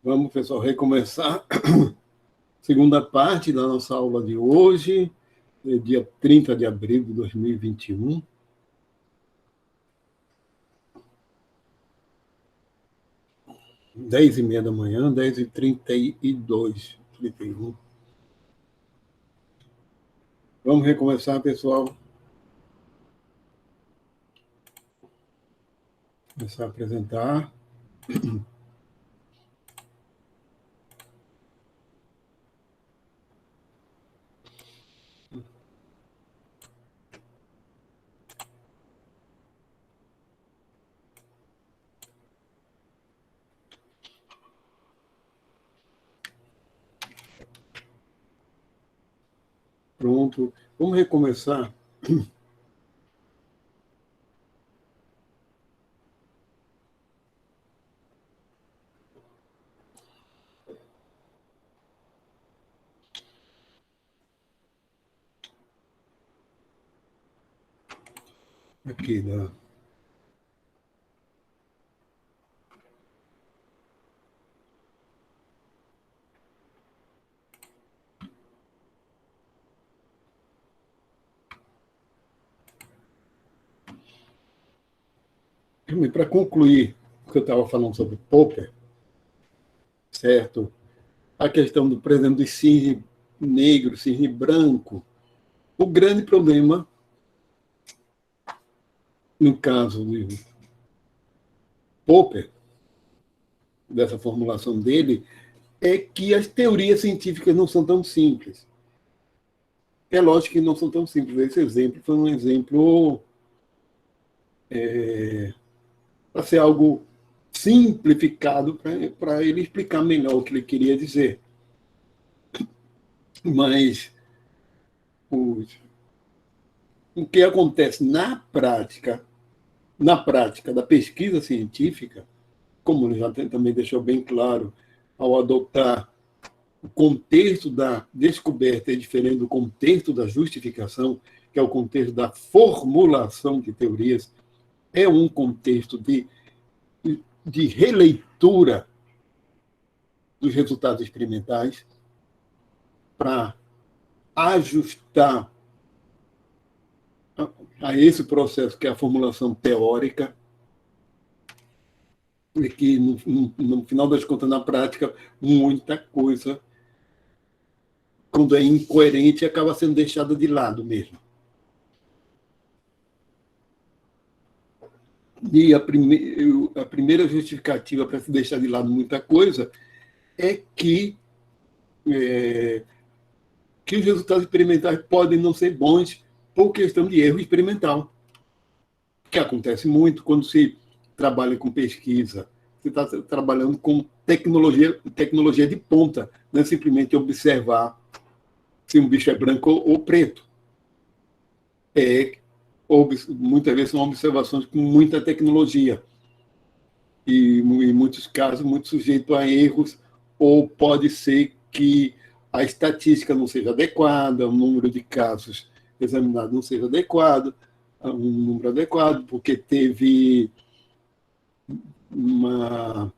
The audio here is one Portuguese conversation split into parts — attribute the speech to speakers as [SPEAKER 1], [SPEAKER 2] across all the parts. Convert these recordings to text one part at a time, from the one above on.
[SPEAKER 1] Vamos, pessoal, recomeçar a segunda parte da nossa aula de hoje, dia 30 de abril de 2021. Dez e meia da manhã, 10h32, 31. Vamos recomeçar, pessoal. Começar a apresentar. Pronto. Vamos recomeçar. Aqui, da... Para concluir o que eu estava falando sobre Popper, certo? A questão do, por exemplo, do cisne negro, cisne branco. O grande problema, no caso de Popper, dessa formulação dele, é que as teorias científicas não são tão simples. É lógico que não são tão simples. Esse exemplo foi um exemplo para ser algo simplificado para ele explicar melhor o que ele queria dizer. Mas o que acontece na prática da pesquisa científica, como ele já também deixou bem claro, ao adotar o contexto da descoberta é diferente do contexto da justificação, que é o contexto da formulação de teorias, é um contexto de releitura dos resultados experimentais para ajustar a esse processo que é a formulação teórica, e que, no final das contas, na prática, muita coisa, quando é incoerente, acaba sendo deixada de lado mesmo. E a primeira justificativa para se deixar de lado muita coisa é que os resultados experimentais podem não ser bons por questão de erro experimental, que acontece muito quando se trabalha com pesquisa. Você está trabalhando com tecnologia de ponta, não é simplesmente observar se um bicho é branco ou preto. Muitas vezes são observações com muita tecnologia e, em muitos casos, muito sujeito a erros, ou pode ser que a estatística não seja adequada, o número de casos examinados não seja adequado, um número adequado, porque teve uma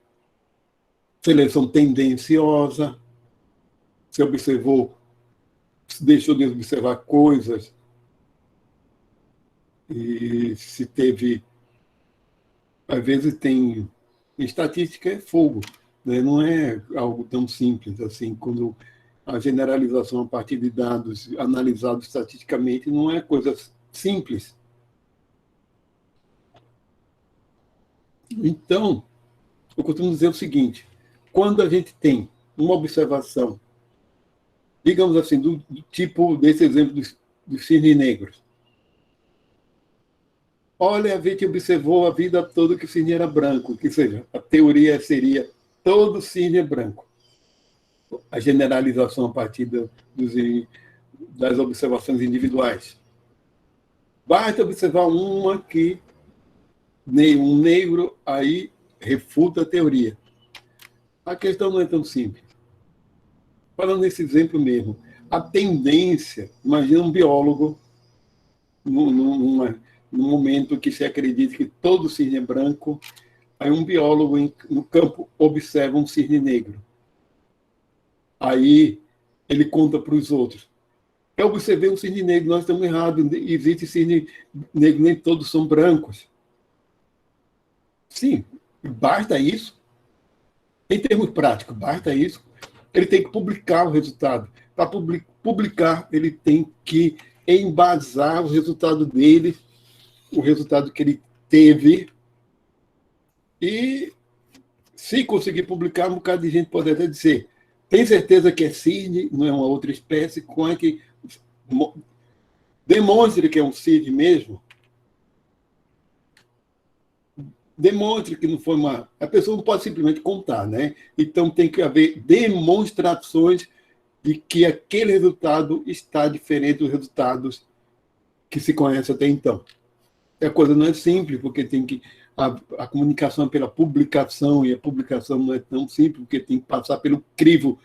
[SPEAKER 1] seleção tendenciosa, se deixou de observar coisas, e se teve, às vezes tem, estatística é fogo, né? Não é algo tão simples assim, quando a generalização a partir de dados analisados estatisticamente não é coisa simples. Então, eu costumo dizer o seguinte: quando a gente tem uma observação, digamos assim, do tipo desse exemplo dos cisnes negros, olha, a gente observou a vida toda que o cisne era branco, que seja, a teoria seria todo cisne é branco. A generalização a partir das observações individuais. Basta observar uma que um negro aí refuta a teoria. A questão não é tão simples. Falando nesse exemplo mesmo, a tendência, imagina um biólogo num momento que se acredita que todo cisne é branco, Aí um biólogo no campo observa um cisne negro. Aí ele conta para os outros. Eu observei um cisne negro, nós estamos errados. Existe cisne negro, nem todos são brancos. Sim, basta isso. Em termos práticos, basta isso. Ele tem que publicar o resultado. Para publicar, ele tem que embasar o resultado dele, o resultado que ele teve. E, se conseguir publicar, um bocado de gente pode até dizer: tem certeza que é cisne, não é uma outra espécie? Como é que demonstre que é um cisne mesmo? Demonstre que não foi uma. A pessoa não pode simplesmente contar, né? Então tem que haver demonstrações de que aquele resultado está diferente dos resultados que se conhece até então. A coisa não é simples, porque tem que. A comunicação é pela publicação, e a publicação não é tão simples, porque tem que passar pelo crivo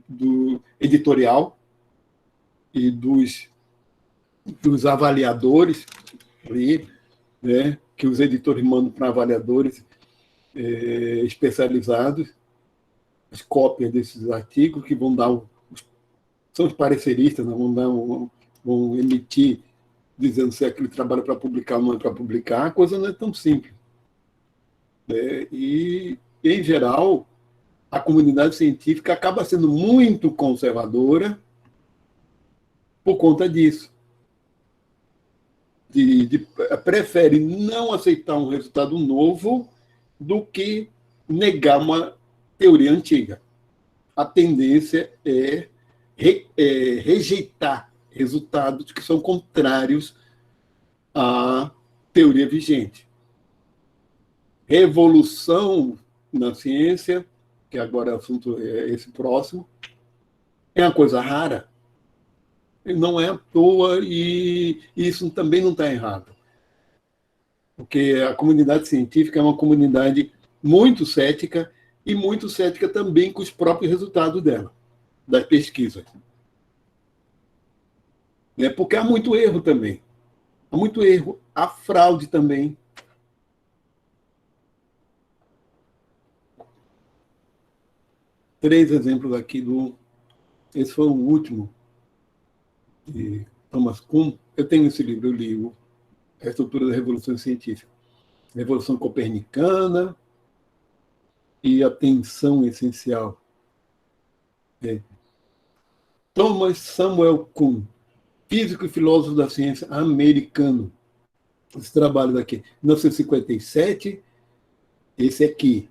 [SPEAKER 1] do editorial e dos avaliadores ali, né, que os editores mandam para avaliadores especializados, as cópias desses artigos que vão dar são os pareceristas, né, vão emitir dizendo se aquele trabalho é para publicar ou não é para publicar. A coisa não é tão simples. E, em geral, a comunidade científica acaba sendo muito conservadora por conta disso. Prefere não aceitar um resultado novo do que negar uma teoria antiga. A tendência é rejeitar resultados que são contrários à teoria vigente. Revolução na ciência, que agora o assunto é esse próximo, é uma coisa rara. Não é à toa, e isso também não está errado. Porque a comunidade científica é uma comunidade muito cética, e muito cética também com os próprios resultados dela, das pesquisas. Porque há muito erro também. Há muito erro, há fraude também. Três exemplos aqui esse foi o último, de Thomas Kuhn. Eu tenho esse livro, eu li A Estrutura da Revolução Científica. Revolução Copernicana e a Tensão Essencial. Thomas Samuel Kuhn, físico e filósofo da ciência americano. Esse trabalho daqui, 1957, esse aqui,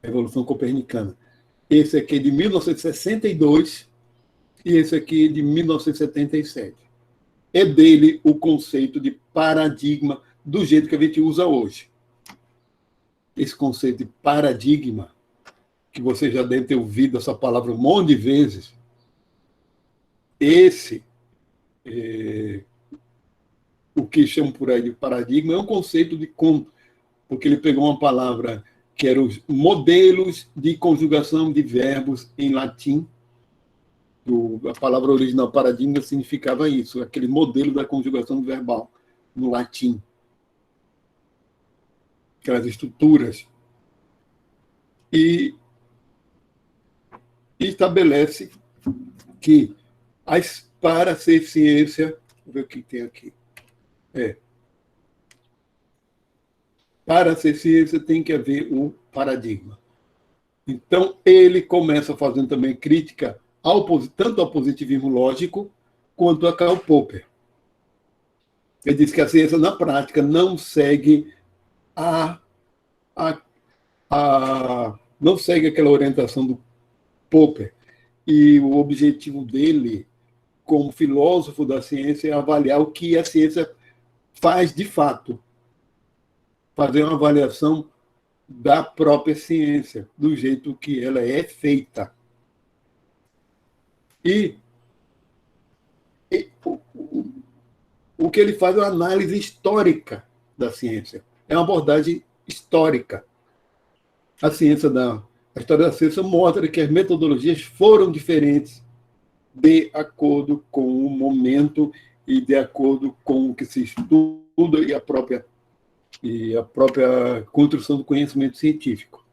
[SPEAKER 1] Revolução Copernicana. Esse aqui é de 1962 e esse aqui é de 1977. É dele o conceito de paradigma do jeito que a gente usa hoje. Esse conceito de paradigma, que você já deve ter ouvido essa palavra um monte de vezes, o que chamam por aí de paradigma, é um conceito de Kuhn, porque ele pegou uma palavra que eram os modelos de conjugação de verbos em latim. A palavra original paradigma significava isso, aquele modelo da conjugação verbal no latim. Aquelas estruturas. E estabelece que para ser ciência, vou ver o que tem aqui. Para ser ciência tem que haver um paradigma. Então, ele começa fazendo também crítica tanto ao positivismo lógico quanto a Karl Popper. Ele diz que a ciência, na prática, não segue não segue aquela orientação do Popper. E o objetivo dele, como filósofo da ciência, é avaliar o que a ciência faz de fato. Fazer uma avaliação da própria ciência, do jeito que ela é feita. E o que ele faz é uma análise histórica da ciência. É uma abordagem histórica. A história da ciência mostra que as metodologias foram diferentes de acordo com o momento e de acordo com o que se estuda e a própria e a própria construção do conhecimento científico.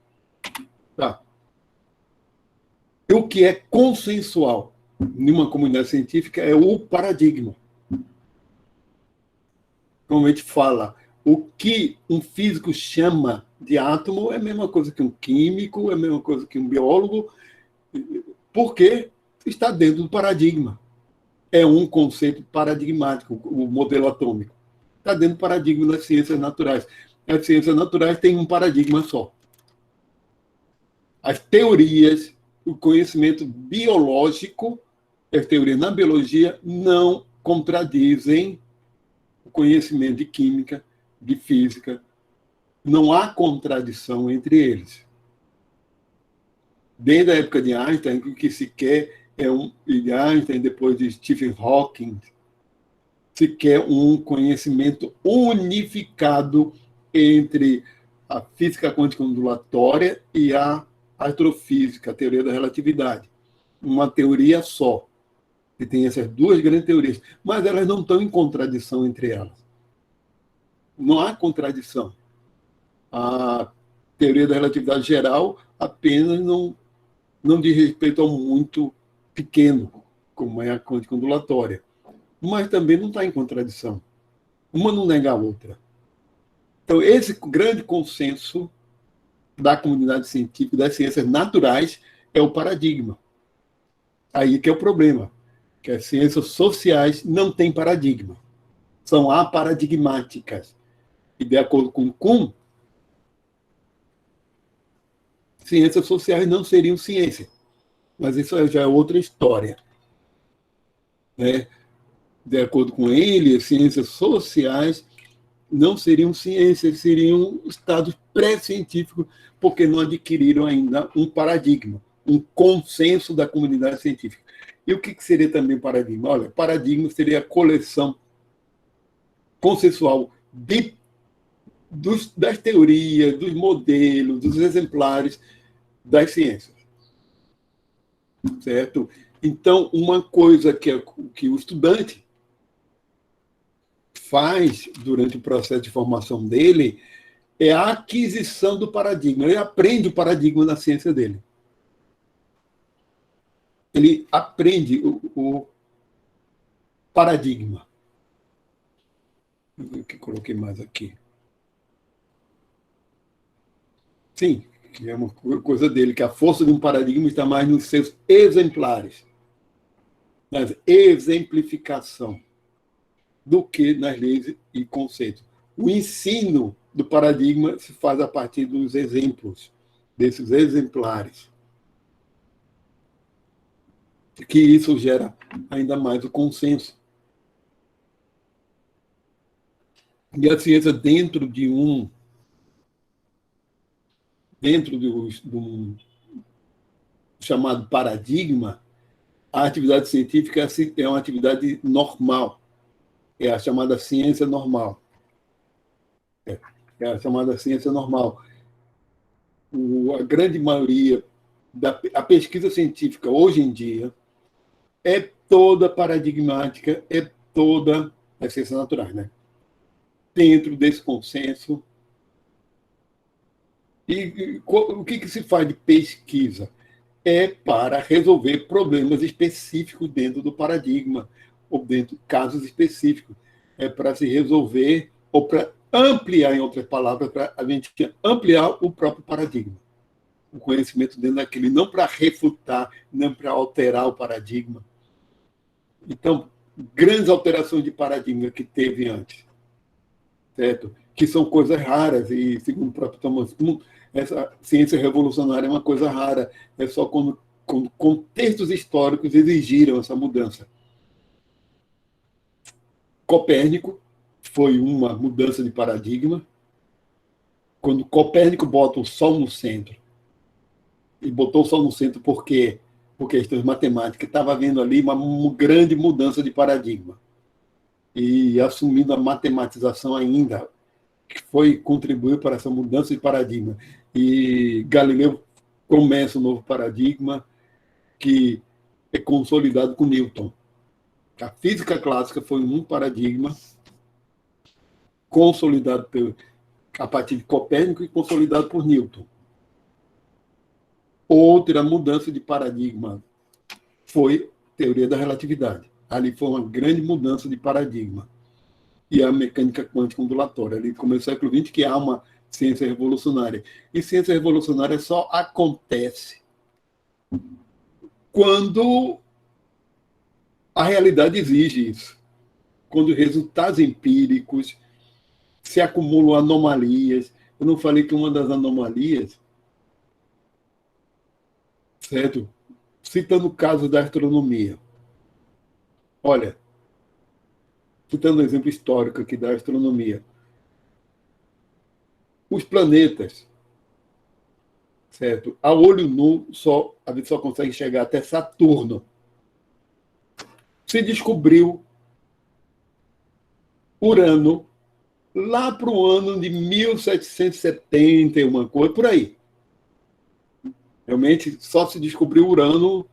[SPEAKER 1] Tá. E o que é consensual em uma comunidade científica é o paradigma. Como a gente fala, o que um físico chama de átomo é a mesma coisa que um químico, é a mesma coisa que um biólogo, porque está dentro do paradigma. É um conceito paradigmático, o modelo atômico. Está dentro do paradigma das ciências naturais. As ciências naturais têm um paradigma só. As teorias, o conhecimento biológico, as teorias na biologia não contradizem o conhecimento de química, de física. Não há contradição entre eles. Desde a época de Einstein, o que se quer de Einstein, depois de Stephen Hawking, se quer um conhecimento unificado entre a física quântica ondulatória e a astrofísica, a teoria da relatividade. Uma teoria só, que tem essas duas grandes teorias, mas elas não estão em contradição entre elas. Não há contradição. A teoria da relatividade geral apenas não diz respeito ao muito pequeno, como é a quântica ondulatória. Mas também não está em contradição. Uma não nega a outra. Então, esse grande consenso da comunidade científica, das ciências naturais, é o paradigma. Aí que é o problema, que as ciências sociais não têm paradigma. São aparadigmáticas. E, de acordo com Kuhn, ciências sociais não seriam ciência. Mas isso já é outra história. Né? De acordo com ele, as ciências sociais não seriam ciências, seriam estados pré-científicos, porque não adquiriram ainda um paradigma, um consenso da comunidade científica. E o que seria também paradigma? Olha, paradigma seria a coleção consensual das teorias, dos modelos, dos exemplares das ciências. Certo? Então, uma coisa que o estudante faz durante o processo de formação dele é a aquisição do paradigma. Ele aprende o paradigma da ciência dele. Ele aprende o paradigma. O que coloquei mais aqui? Sim, que é uma coisa dele, que a força de um paradigma está mais nos seus exemplares, na exemplificação, do que nas leis e conceitos. O ensino do paradigma se faz a partir dos exemplos, desses exemplares. Que isso gera ainda mais o consenso. E a ciência, dentro do chamado paradigma, a atividade científica é uma atividade normal. É a chamada ciência normal. É a chamada ciência normal. A grande maioria a pesquisa científica hoje em dia é toda paradigmática, é toda as ciências naturais, né? Dentro desse consenso. E o que se faz de pesquisa? É para resolver problemas específicos dentro do paradigma, ou dentro de casos específicos. É para se resolver, ou para ampliar, em outras palavras, para a gente ampliar o próprio paradigma. O conhecimento dentro daquele, não para refutar, não para alterar o paradigma. Então, grandes alterações de paradigma que teve antes, certo? Que são coisas raras, e segundo o próprio Thomas Kuhn, essa ciência revolucionária é uma coisa rara, é só quando contextos históricos exigiram essa mudança. Copérnico foi uma mudança de paradigma. Quando Copérnico bota o Sol no centro, e botou o Sol no centro por questões matemáticas, estava havendo ali uma grande mudança de paradigma. E assumindo a matematização ainda, que contribuiu para essa mudança de paradigma. E Galileu começa um novo paradigma que é consolidado com Newton. A física clássica foi um paradigma consolidado a partir de Copérnico e consolidado por Newton. Outra mudança de paradigma foi a teoria da relatividade. Ali foi uma grande mudança de paradigma. E a mecânica quântica ondulatória. Ali começou o século XX, que há uma ciência revolucionária. E ciência revolucionária só acontece quando a realidade exige isso. Quando os resultados empíricos se acumulam anomalias. Eu não falei que uma das anomalias, certo? Citando o caso da astronomia. Olha, citando um exemplo histórico aqui da astronomia. Os planetas, certo? A olho nu, a gente só consegue chegar até Saturno. Se descobriu Urano lá para o ano de 1770 e uma coisa, por aí. Realmente, só se descobriu Urano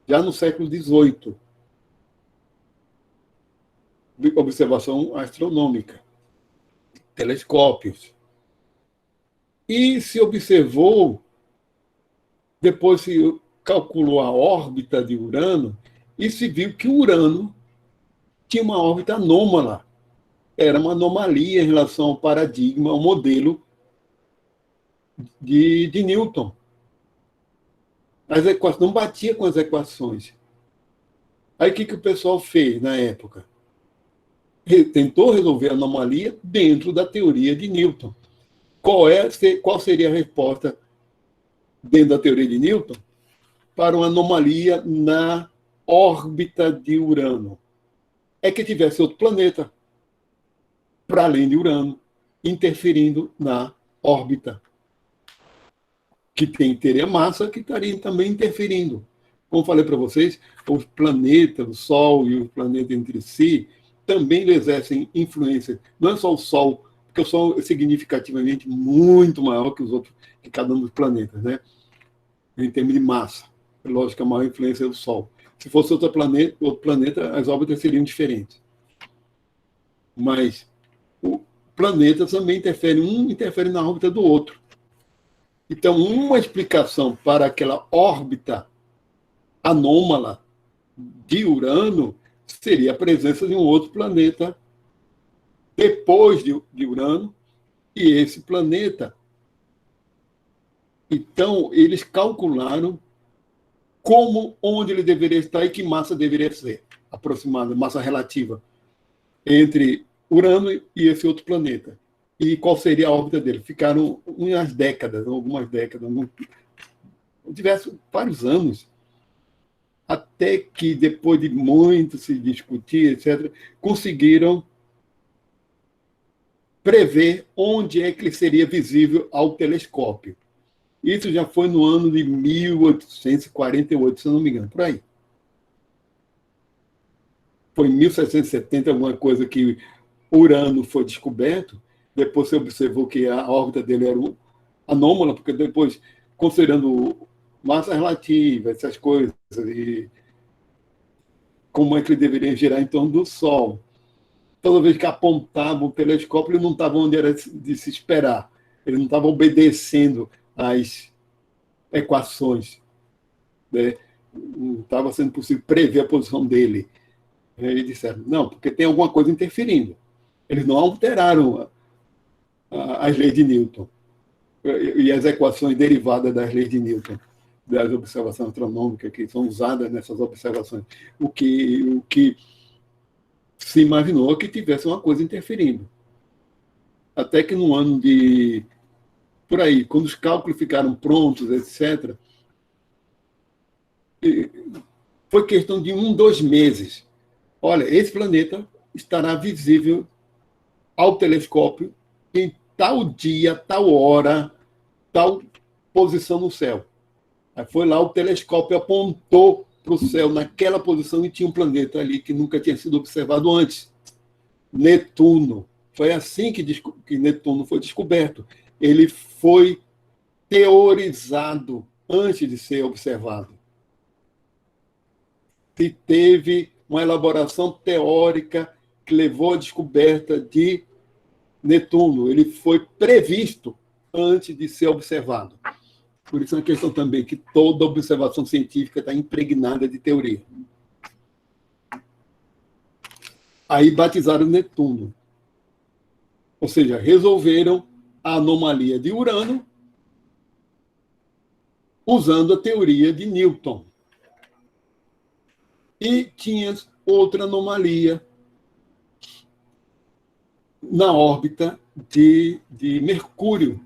[SPEAKER 1] já no século XVIII. Observação astronômica, telescópios. E se observou, depois se calculou a órbita de Urano e se viu que Urano tinha uma órbita anômala. Era uma anomalia em relação ao paradigma, ao modelo de Newton. As equações não batia com as equações. Aí o que o pessoal fez na época? Tentou resolver a anomalia dentro da teoria de Newton. Qual seria a resposta dentro da teoria de Newton para uma anomalia na órbita de Urano? É que tivesse outro planeta para além de Urano, interferindo na órbita, que teria massa, que estaria também interferindo. Como falei para vocês, os planetas, o Sol e os planetas entre si, também exercem influência. Não é só o Sol, porque o Sol é significativamente muito maior que os outros, que cada um dos planetas, né? Em termos de massa. Lógico que a maior influência é o Sol. Se fosse outro planeta, as órbitas seriam diferentes. Mas o planeta também interfere, um interfere na órbita do outro. Então, uma explicação para aquela órbita anômala de Urano seria a presença de um outro planeta depois de Urano, e esse planeta. Então, eles calcularam onde ele deveria estar e que massa deveria ser aproximada, massa relativa, entre Urano e esse outro planeta. E qual seria a órbita dele? Ficaram algumas décadas, vários anos, até que, depois de muito se discutir, etc., conseguiram prever onde é que ele seria visível ao telescópio. Isso já foi no ano de 1848, se eu não me engano, por aí. Foi em 1770, alguma coisa, que Urano foi descoberto. Depois você observou que a órbita dele era anômala, porque depois, considerando massa relativa, essas coisas, e como é que ele deveria girar em torno do Sol. Toda vez que apontava o telescópio, ele não estava onde era de se esperar. Ele não estava obedecendo às equações. Né? Não estava sendo possível prever a posição dele. E disseram, não, porque tem alguma coisa interferindo. Eles não alteraram as leis de Newton e as equações derivadas das leis de Newton, das observações astronômicas que são usadas nessas observações. O que se imaginou que tivesse uma coisa interferindo. Até que no ano de... Por aí, quando os cálculos ficaram prontos, etc., foi questão de 2 meses. Olha, esse planeta estará visível ao telescópio em tal dia, tal hora, tal posição no céu. Aí foi lá, o telescópio apontou para o céu naquela posição e tinha um planeta ali que nunca tinha sido observado antes. Netuno. Foi assim que Netuno foi descoberto. Ele foi teorizado antes de ser observado. E teve uma elaboração teórica que levou à descoberta de Netuno, ele foi previsto antes de ser observado. Por isso é uma questão também que toda observação científica está impregnada de teoria. Aí batizaram Netuno. Ou seja, resolveram a anomalia de Urano usando a teoria de Newton. E tinha outra anomalia na órbita de Mercúrio.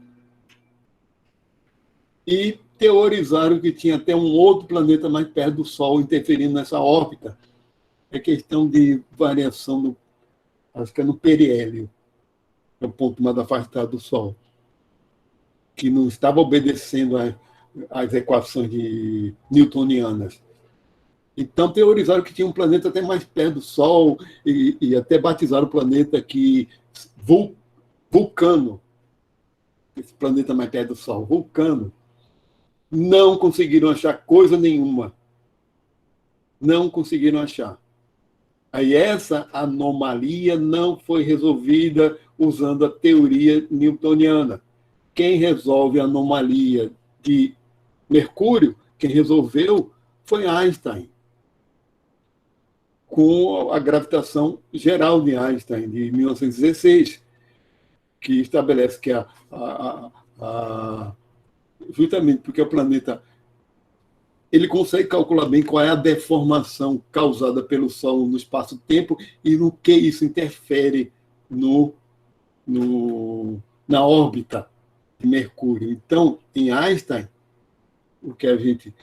[SPEAKER 1] E teorizaram que tinha até um outro planeta mais perto do Sol interferindo nessa órbita. É questão de variação, acho que é no periélio, é o ponto mais afastado do Sol, que não estava obedecendo às equações newtonianas. Então, teorizaram que tinha um planeta até mais perto do Sol e até batizaram o planeta que Vulcano, esse planeta mais perto do Sol, Vulcano. Não conseguiram achar coisa nenhuma. Não conseguiram achar. Aí essa anomalia não foi resolvida usando a teoria newtoniana. Quem resolve a anomalia de Mercúrio, quem resolveu foi Einstein, com a gravitação geral de Einstein, de 1916, que estabelece que justamente porque o planeta ele consegue calcular bem qual é a deformação causada pelo Sol no espaço-tempo e no que isso interfere na órbita de Mercúrio. Então, em Einstein, o que a gente...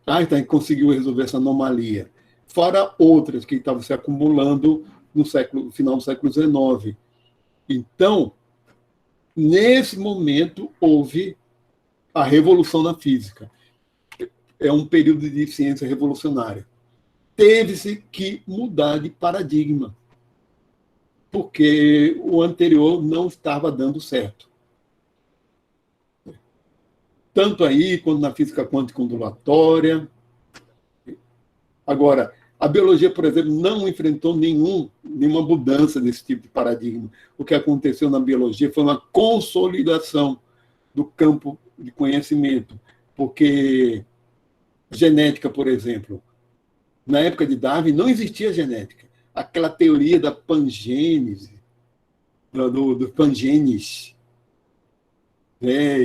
[SPEAKER 1] Einstein conseguiu resolver essa anomalia, fora outras que estavam se acumulando no final do século XIX. Então, nesse momento, houve a revolução na física. É um período de ciência revolucionária. Teve-se que mudar de paradigma, porque o anterior não estava dando certo. Tanto aí quanto na física quântica ondulatória. Agora, a biologia, por exemplo, não enfrentou nenhuma mudança desse tipo de paradigma. O que aconteceu na biologia foi uma consolidação do campo de conhecimento, porque genética, por exemplo, na época de Darwin não existia genética. Aquela teoria da pangênese, do pangenes, né,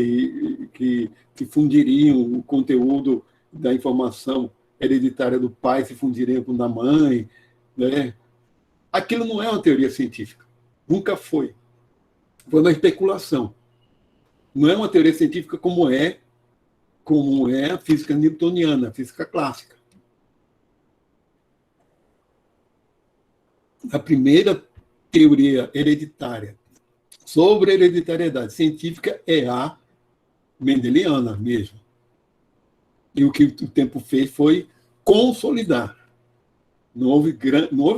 [SPEAKER 1] que fundiriam o conteúdo da informação hereditária do pai, se fundiriam com da mãe, né? Aquilo não é uma teoria científica. Nunca foi. Foi uma especulação. Não é uma teoria científica como é a física newtoniana, a física clássica. A primeira teoria hereditária sobre a hereditariedade científica é a mendeliana mesmo. E o que o tempo fez foi consolidar. Não houve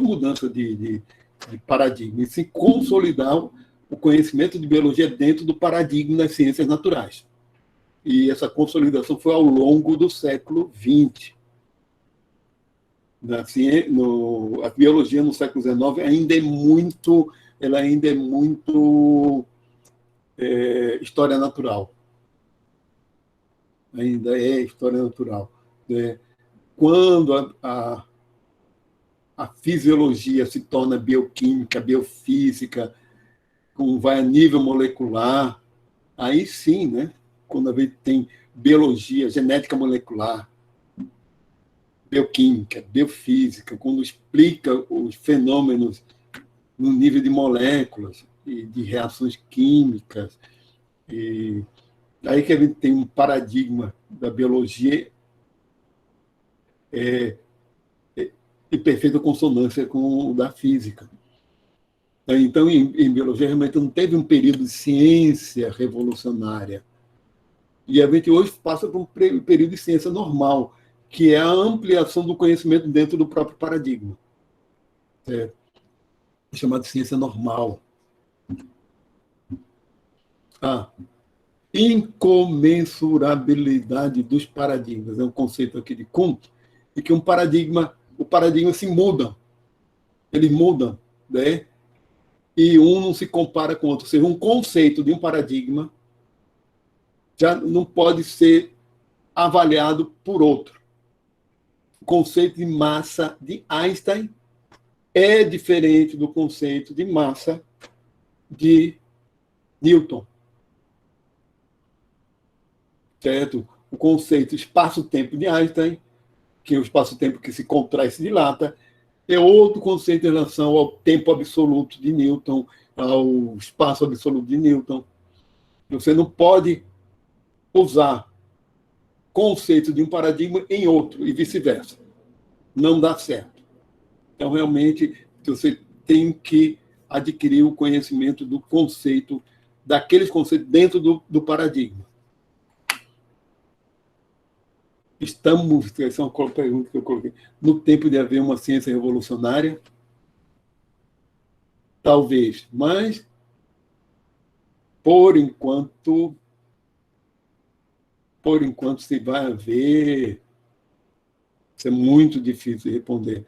[SPEAKER 1] mudança de paradigma, e sim consolidar o conhecimento de biologia dentro do paradigma das ciências naturais. E essa consolidação foi ao longo do século XX. A biologia no século XIX ainda é muito história natural. Ainda é história natural. Né? Quando a fisiologia se torna bioquímica, biofísica, vai a nível molecular, aí sim, né? Quando a gente tem biologia, genética molecular, bioquímica, biofísica, quando explica os fenômenos no nível de moléculas e de reações químicas, e aí que a gente tem um paradigma da biologia em perfeita consonância com o da física. Então, em biologia, realmente não teve um período de ciência revolucionária. E a gente hoje passa por um período de ciência normal, que é a ampliação do conhecimento dentro do próprio paradigma. É chamado de ciência normal. A incomensurabilidade dos paradigmas é um conceito aqui de Kuhn, e que o paradigma se muda. Eles mudam. né? E um não se compara com o outro. Ou seja, um conceito de um paradigma já não pode ser avaliado por outro. O conceito de massa de Einstein é diferente do conceito de massa de Newton. Certo? O conceito espaço-tempo de Einstein, que é o espaço-tempo que se contrai e se dilata, é outro conceito em relação ao tempo absoluto de Newton, ao espaço absoluto de Newton. Você não pode usar conceito de um paradigma em outro e vice-versa. Não dá certo. Então, realmente, você tem que adquirir o conhecimento do conceito, daqueles conceitos dentro do paradigma. Estamos, essa é uma pergunta que eu coloquei, no tempo de haver uma ciência revolucionária? Talvez, mas, por enquanto se vai haver, isso é muito difícil de responder.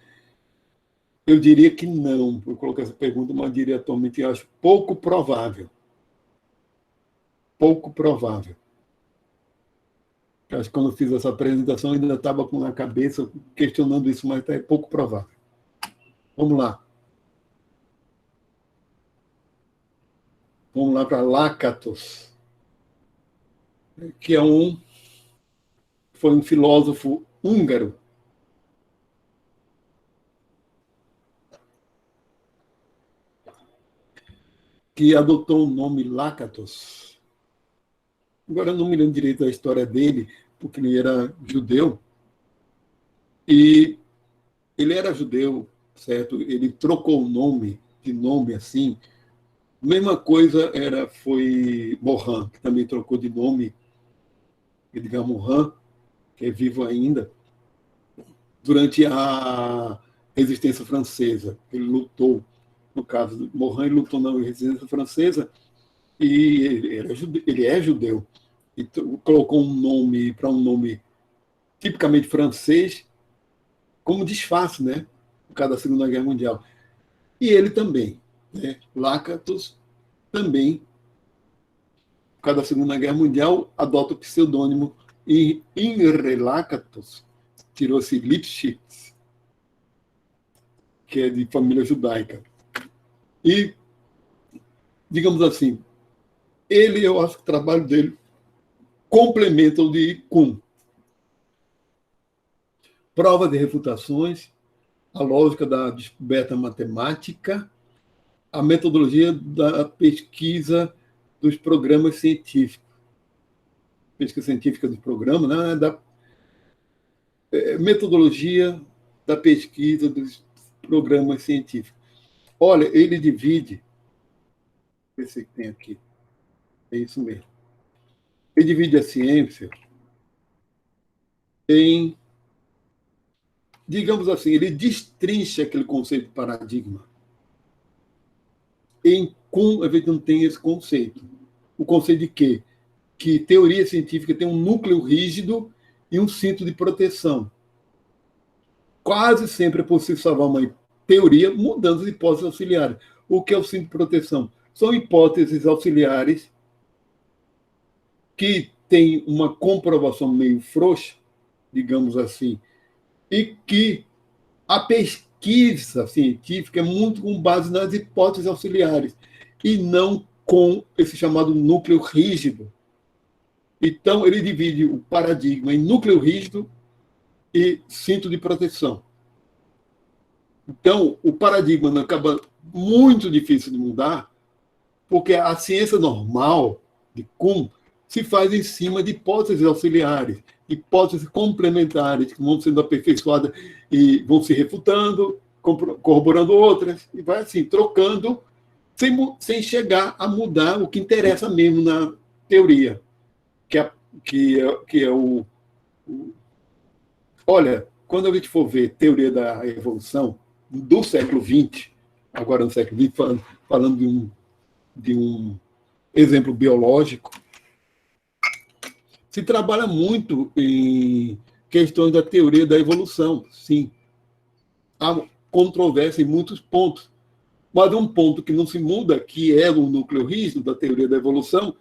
[SPEAKER 1] Eu diria que não, por colocar essa pergunta, mas eu diria atualmente, eu acho pouco provável. Pouco provável. Acho que quando eu fiz essa apresentação, ainda estava com a cabeça questionando isso, mas é pouco provável. Vamos lá. Vamos lá para Lakatos, que foi um filósofo húngaro que adotou o nome Lakatos. Agora eu não me lembro direito da história dele, porque ele era judeu. E ele era judeu, certo? Ele trocou o nome, de nome assim. Mesma coisa foi Morin, que também trocou de nome, Edgar Morin, que é vivo ainda, durante a resistência francesa. Ele lutou, no caso, Morin lutou na resistência francesa e ele é judeu. E colocou um nome para um nome tipicamente francês como disfarce, né? Por causa da Segunda Guerra Mundial. E ele também, né? Lakatos também, por causa da Segunda Guerra Mundial, adota o pseudônimo e Imre Lakatos tirou-se Lipschitz, que é de família judaica. E, digamos assim, eu acho que o trabalho dele complementa o de Kuhn. Prova de refutações, a lógica da descoberta matemática, a metodologia da pesquisa dos programas científicos. Pesquisa científica dos programas, né? Metodologia da pesquisa dos programas científicos. Olha, ele divide, esse que tem aqui, é isso mesmo. Ele divide a ciência em, digamos assim, ele destrincha aquele conceito de paradigma. Em Kuhn, a gente não tem esse conceito. O conceito de quê? Que teoria científica tem um núcleo rígido e um cinto de proteção. Quase sempre é possível salvar uma teoria mudando as hipóteses auxiliares. O que é o cinto de proteção? São hipóteses auxiliares que têm uma comprovação meio frouxa, digamos assim, e que a pesquisa científica é muito com base nas hipóteses auxiliares e não com esse chamado núcleo rígido. Então, ele divide o paradigma em núcleo rígido e cinto de proteção. Então, o paradigma não acaba muito difícil de mudar, porque a ciência normal de Kuhn se faz em cima de hipóteses auxiliares, hipóteses complementares que vão sendo aperfeiçoadas e vão se refutando, corroborando outras, e vai assim, trocando, sem chegar a mudar o que interessa mesmo na teoria, que é Olha, quando a gente for ver teoria da evolução do século XX, agora no século XX, falando de um exemplo biológico, se trabalha muito em questões da teoria da evolução, sim. Há controvérsia em muitos pontos, Mas um ponto que não se muda, que é o núcleo rígido da teoria da evolução,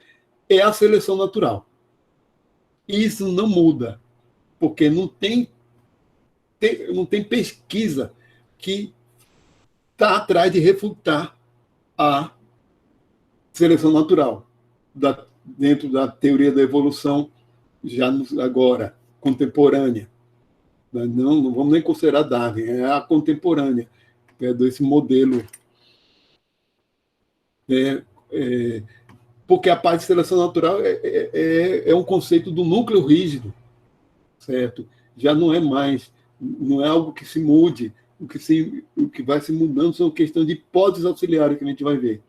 [SPEAKER 1] é a seleção natural. Isso não muda, porque não tem pesquisa que está atrás de refutar a seleção natural dentro da teoria da evolução já agora contemporânea. Não vamos nem considerar Darwin, é a contemporânea, é desse modelo. Porque a parte de seleção natural é um conceito do núcleo rígido, certo? Já não é mais, não é algo que se mude. O que vai se mudando são questões de hipóteses auxiliares que a gente vai ver.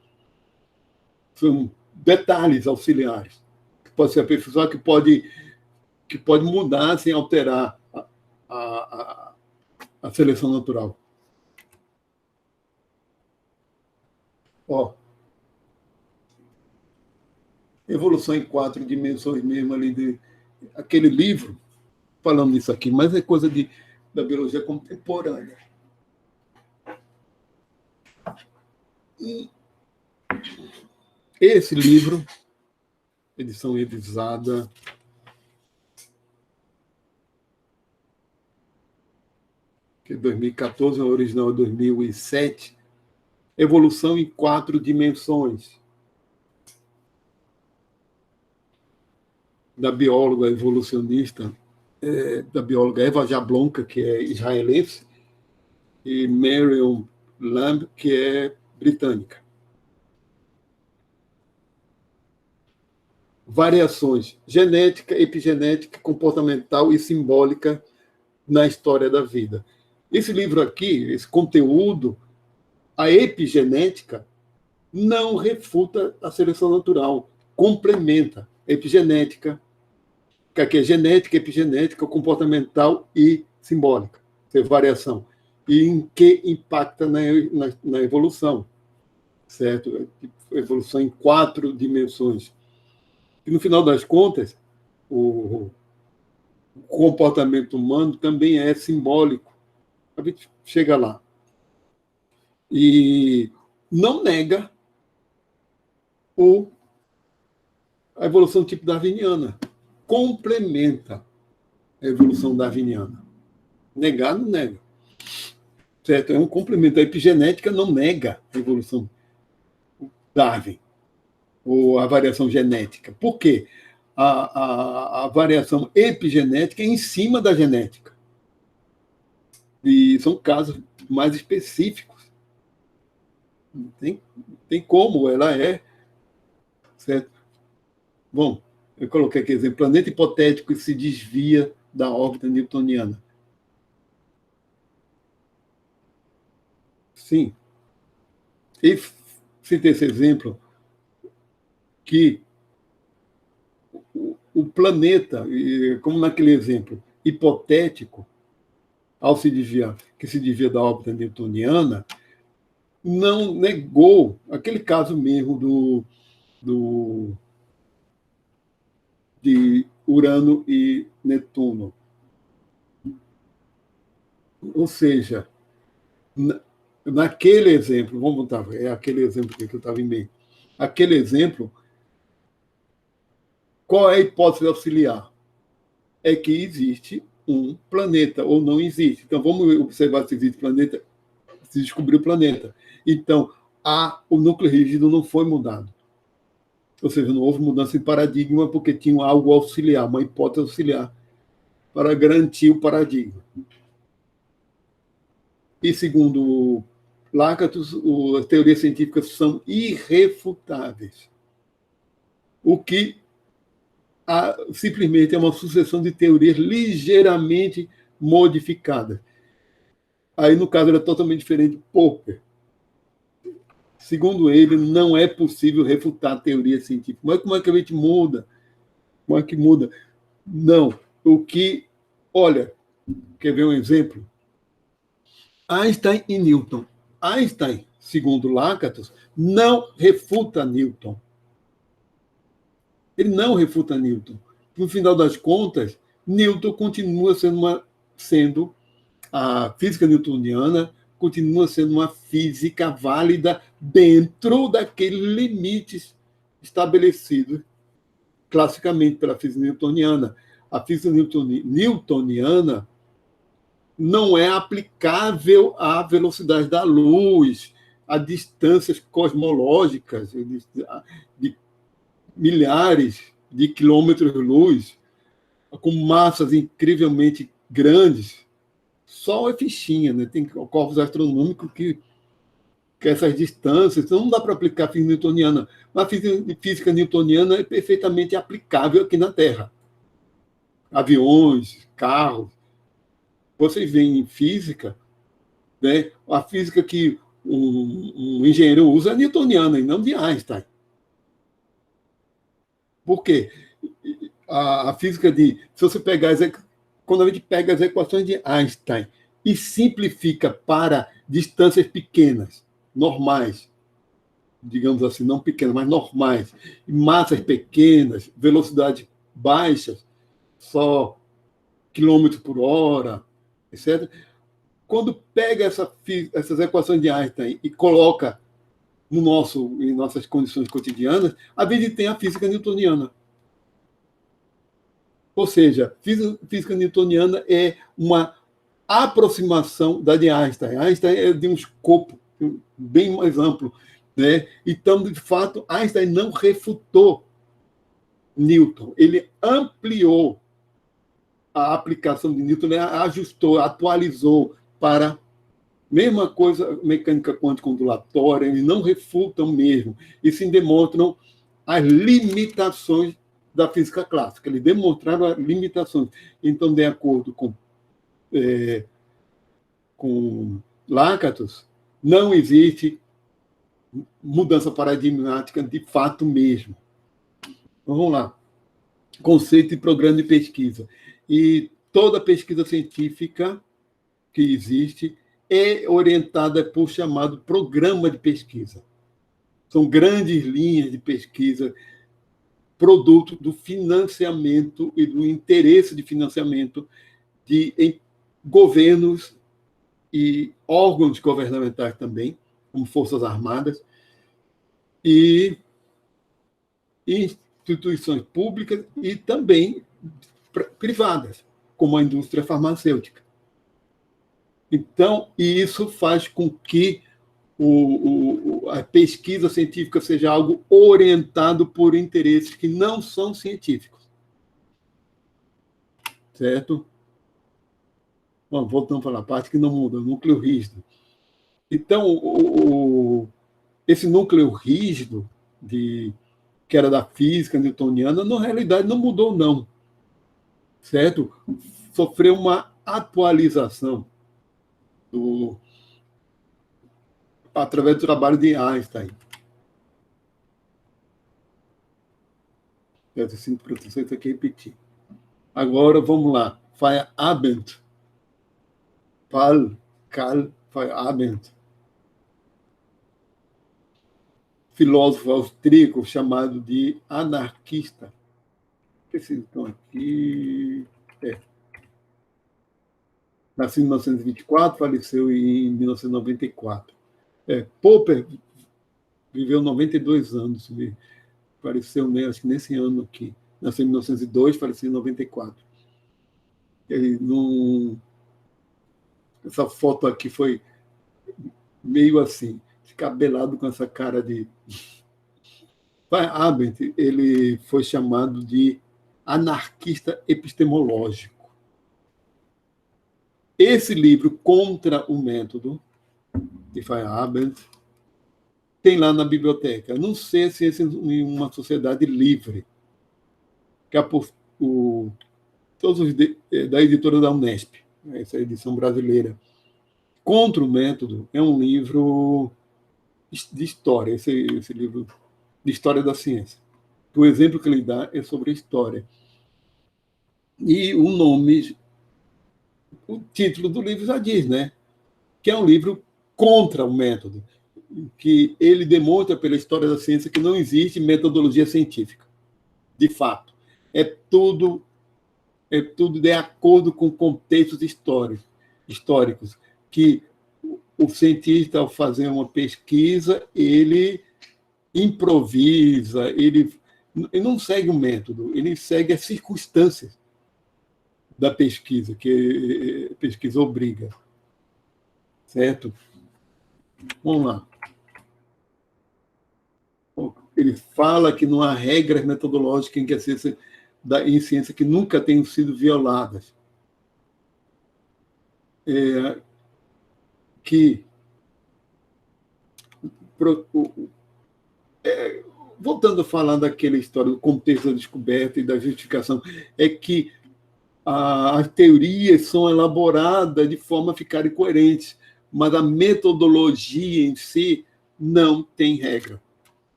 [SPEAKER 1] São detalhes auxiliares que pode ser aperfeiçoado, que pode mudar sem alterar a seleção natural. Ó, evolução em 4 dimensões mesmo ali, aquele livro, falando nisso aqui, mas é coisa da biologia contemporânea. E esse livro, edição revisada, que é 2014, o original é 2007, Evolução em 4 dimensões, da bióloga evolucionista, da bióloga Eva Jablonka, que é israelense, e Marion Lamb, que é britânica. Variações genética, epigenética, comportamental e simbólica na história da vida. Esse livro aqui, esse conteúdo, a epigenética não refuta a seleção natural, complementa a epigenética, que aqui é genética, epigenética, comportamental e simbólica, variação. E em que impacta na evolução, certo? Evolução em 4 dimensões. E, no final das contas, o comportamento humano também é simbólico. A gente chega lá. E não nega a evolução tipo darwiniana. Complementa a evolução darwiniana. Negar, não nega. Certo? É um complemento. A epigenética não nega a evolução Darwin, ou a variação genética. Por quê? A variação epigenética é em cima da genética. E são casos mais específicos. Não tem como, ela é. Certo? Bom, eu coloquei aqui exemplo: planeta hipotético que se desvia da órbita newtoniana. Sim. E citei esse exemplo que o planeta, como naquele exemplo hipotético, ao se desviar, que se desvia da órbita newtoniana, não negou aquele caso mesmo de Urano e Netuno. Ou seja, naquele exemplo, vamos botar, é aquele exemplo que eu estava em meio. Aquele exemplo, qual é a hipótese auxiliar? É que existe um planeta, ou não existe. Então, vamos observar se existe planeta, se descobrir o planeta. Então, o núcleo rígido não foi mudado. Ou seja, não houve mudança de paradigma porque tinha algo auxiliar, uma hipótese auxiliar, para garantir o paradigma. E, segundo Lakatos, as teorias científicas são irrefutáveis. O que simplesmente é uma sucessão de teorias ligeiramente modificadas. Aí, no caso, era totalmente diferente de Popper. Segundo ele, não é possível refutar a teoria científica. Mas como é que a gente muda? Como é que muda? Não. Olha, quer ver um exemplo? Einstein e Newton. Einstein, segundo Lakatos, não refuta Newton. Ele não refuta Newton. No final das contas, Newton continua sendo a física newtoniana continua sendo uma física válida dentro daqueles limites estabelecidos classicamente pela física newtoniana. A física newtoniana não é aplicável à velocidade da luz, a distâncias cosmológicas de milhares de quilômetros-luz, com massas incrivelmente grandes. Só é fichinha, né? Tem corpos astronômicos que essas distâncias, então não dá para aplicar a física newtoniana. Mas a física newtoniana é perfeitamente aplicável aqui na Terra. Aviões, carros. Vocês veem em física, né? A física que um engenheiro usa é newtoniana e não de Einstein. Por quê? A física se você pegar quando a gente pega as equações de Einstein e simplifica para distâncias pequenas, normais, digamos assim, não pequenas, mas normais, massas pequenas, velocidades baixas, só quilômetros por hora, etc. Quando pega essas equações de Einstein e coloca em nossas condições cotidianas, a gente tem a física newtoniana. Ou seja, física newtoniana é uma aproximação da de Einstein. Einstein é de um escopo bem mais amplo, né? Então, de fato, Einstein não refutou Newton, ele ampliou a aplicação de Newton, né? Ajustou, atualizou para mesma coisa mecânica quântica ondulatória, eles não refutam mesmo, e sim demonstram as limitações da física clássica. Eles demonstraram as limitações. Então, de acordo com Lakatos, não existe mudança paradigmática de fato mesmo. Então, vamos lá. Conceito e programa de pesquisa. E toda pesquisa científica que existe é orientada por chamado programa de pesquisa. São grandes linhas de pesquisa, produto do financiamento e do interesse de financiamento em governos e órgãos governamentais também, como Forças Armadas, e instituições públicas e também privadas, como a indústria farmacêutica. Então, isso faz com que a pesquisa científica seja algo orientado por interesses que não são científicos. Certo? Bom, voltando para a parte que não muda, o núcleo rígido. Então, esse núcleo rígido, que era da física newtoniana, na realidade não mudou, não. Certo? Sofreu uma atualização através do trabalho de Einstein. Eu sinto proteção, isso aqui repetir. Agora, vamos lá. Feyerabend. Karl Feyerabend. Filósofo austríaco chamado de anarquista. Esses estão aqui. Nasceu em 1924, faleceu em 1994. Popper viveu 92 anos, faleceu, acho que nesse ano aqui. Nasceu em 1902, faleceu em 94. Ele não... Essa foto aqui foi meio assim, descabelado com essa cara de... Feyerabend, ele foi chamado de anarquista epistemológico. Esse livro, Contra o Método, de Feyerabend, tem lá na biblioteca. Não sei se esse é em uma sociedade livre, que é todos os da editora da Unesp, essa é a edição brasileira. Contra o Método é um livro de história, esse livro de história da ciência. O exemplo que ele dá é sobre a história. E o título do livro já diz, né? Que é um livro contra o método, que ele demonstra pela história da ciência que não existe metodologia científica, de fato. É tudo de acordo com contextos históricos, que o cientista, ao fazer uma pesquisa, ele improvisa, ele não segue o método, ele segue as circunstâncias da pesquisa, que a pesquisa obriga. Certo? Vamos lá. Ele fala que não há regras metodológicas em ciência que nunca tenham sido violadas. Que voltando a falar daquela história do contexto da descoberta e da justificação, é que as teorias são elaboradas de forma a ficarem coerentes, mas a metodologia em si não tem regra,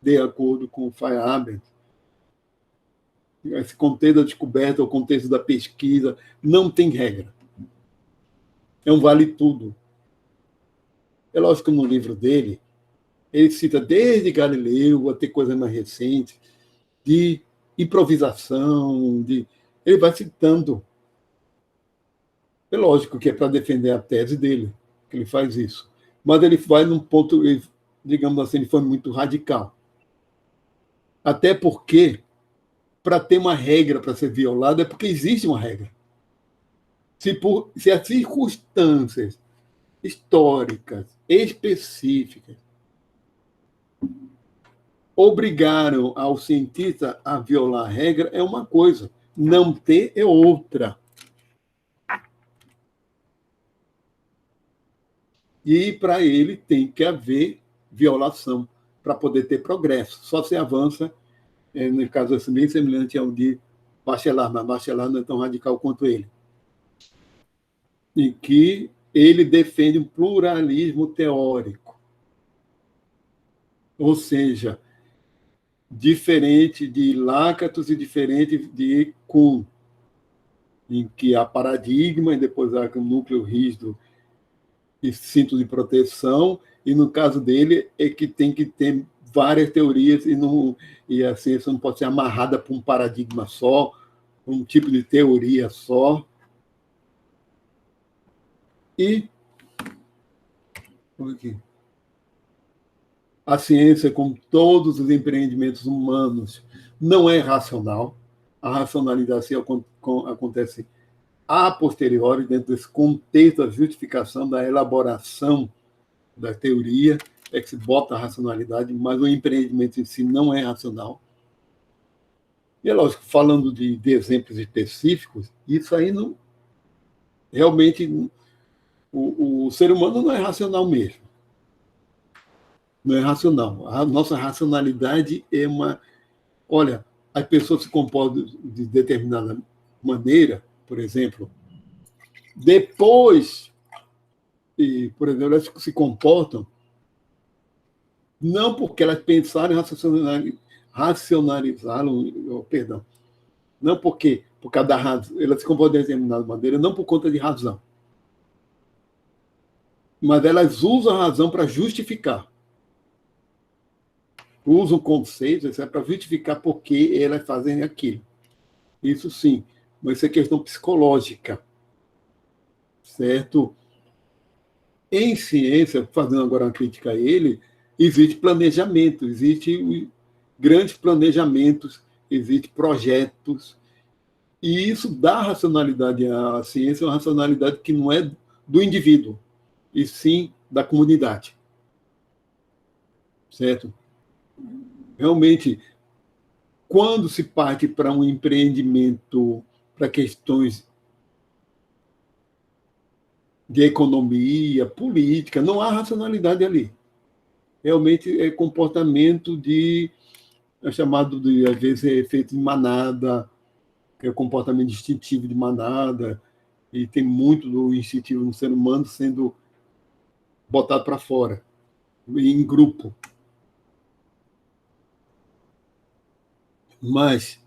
[SPEAKER 1] de acordo com o Feyerabend. Esse contexto da descoberta, o contexto da pesquisa, não tem regra. É um vale tudo. É lógico que no livro dele, ele cita desde Galileu até coisas mais recentes, de improvisação, ele vai citando. É lógico que é para defender a tese dele, que ele faz isso. Mas ele vai num ponto, digamos assim, ele foi muito radical. Até porque, para ter uma regra para ser violada, é porque existe uma regra. Se as circunstâncias históricas, específicas, obrigaram ao cientista a violar a regra, é uma coisa. Não ter é outra. E, para ele, tem que haver violação para poder ter progresso. Só se avança, no caso assim, bem semelhante ao de Bachelard, mas Bachelard não é tão radical quanto ele. Em que ele defende um pluralismo teórico. Ou seja, diferente de Lakatos e diferente de Kuhn, em que há paradigma e depois há um núcleo rígido e cinto de proteção, e no caso dele é que tem que ter várias teorias e a ciência não pode ser amarrada por um paradigma só, um tipo de teoria só. E a ciência, como todos os empreendimentos humanos, não é racional. A racionalidade acontece a posteriori, dentro desse contexto da justificação, da elaboração da teoria, é que se bota a racionalidade, mas o empreendimento em si não é racional. E é lógico, falando de exemplos específicos, isso aí não. Realmente, o ser humano não é racional mesmo. Não é racional. A nossa racionalidade é uma. Olha, as pessoas se comportam de determinada maneira, por exemplo, depois, por exemplo, elas se comportam não porque elas pensaram em racionalizá-lo, perdão, não porque, por causa da razão, elas se comportam de determinada maneira, não por conta de razão, mas elas usam a razão para justificar. Usam conceitos para justificar por que elas fazem aquilo. Isso sim, mas isso é questão psicológica, certo? Em ciência, fazendo agora uma crítica a ele, existe planejamento, existe grandes planejamentos, existem projetos, e isso dá racionalidade à ciência, uma racionalidade que não é do indivíduo, e sim da comunidade. Certo? Realmente, quando se parte para um empreendimento, para questões de economia, política, não há racionalidade ali. Realmente é comportamento chamado de, às vezes, efeito de manada, que é o comportamento instintivo de manada, e tem muito do instintivo no ser humano sendo botado para fora, em grupo. Mas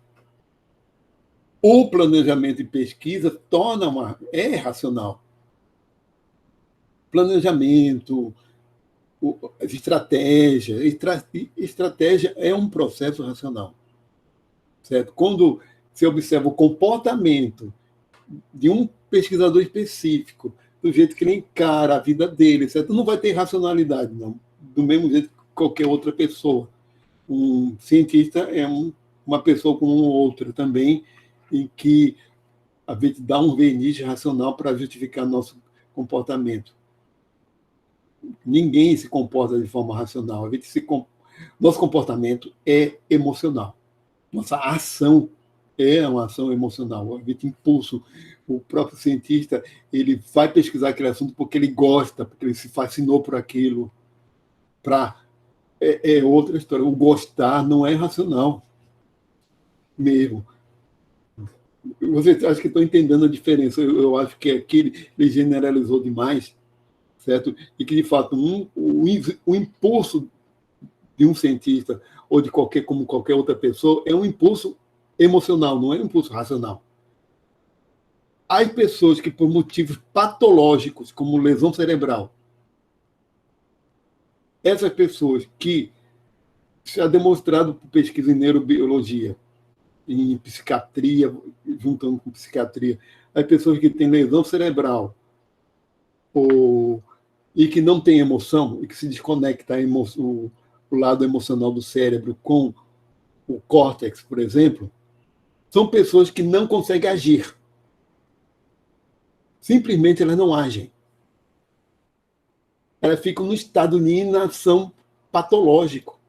[SPEAKER 1] o planejamento e pesquisa é racional. Planejamento, estratégia é um processo racional. Certo? Quando você observa o comportamento de um pesquisador específico do jeito que ele encara a vida dele, certo? Não vai ter racionalidade, não. Do mesmo jeito que qualquer outra pessoa. Um cientista é uma pessoa como outra também, em que a gente dá um verniz racional para justificar nosso comportamento. Ninguém se comporta de forma racional. Nosso comportamento é emocional. Nossa ação é uma ação emocional. A gente impulso. O próprio cientista, ele vai pesquisar aquele assunto porque ele gosta, porque ele se fascinou por aquilo. É outra história. O gostar não é racional mesmo. Você acha que estão entendendo a diferença? Eu acho que aqui ele generalizou demais, certo? E que, de fato, o impulso de um cientista ou de como qualquer outra pessoa é um impulso emocional, não é um impulso racional. Há pessoas que, por motivos patológicos, como lesão cerebral, essas pessoas que se ha demonstrado por pesquisa em neurobiologia, em psiquiatria, juntando com psiquiatria, as pessoas que têm lesão cerebral e que não têm emoção, e que se desconecta o lado emocional do cérebro com o córtex, por exemplo, são pessoas que não conseguem agir. Simplesmente elas não agem. Elas ficam no estado de inação patológico.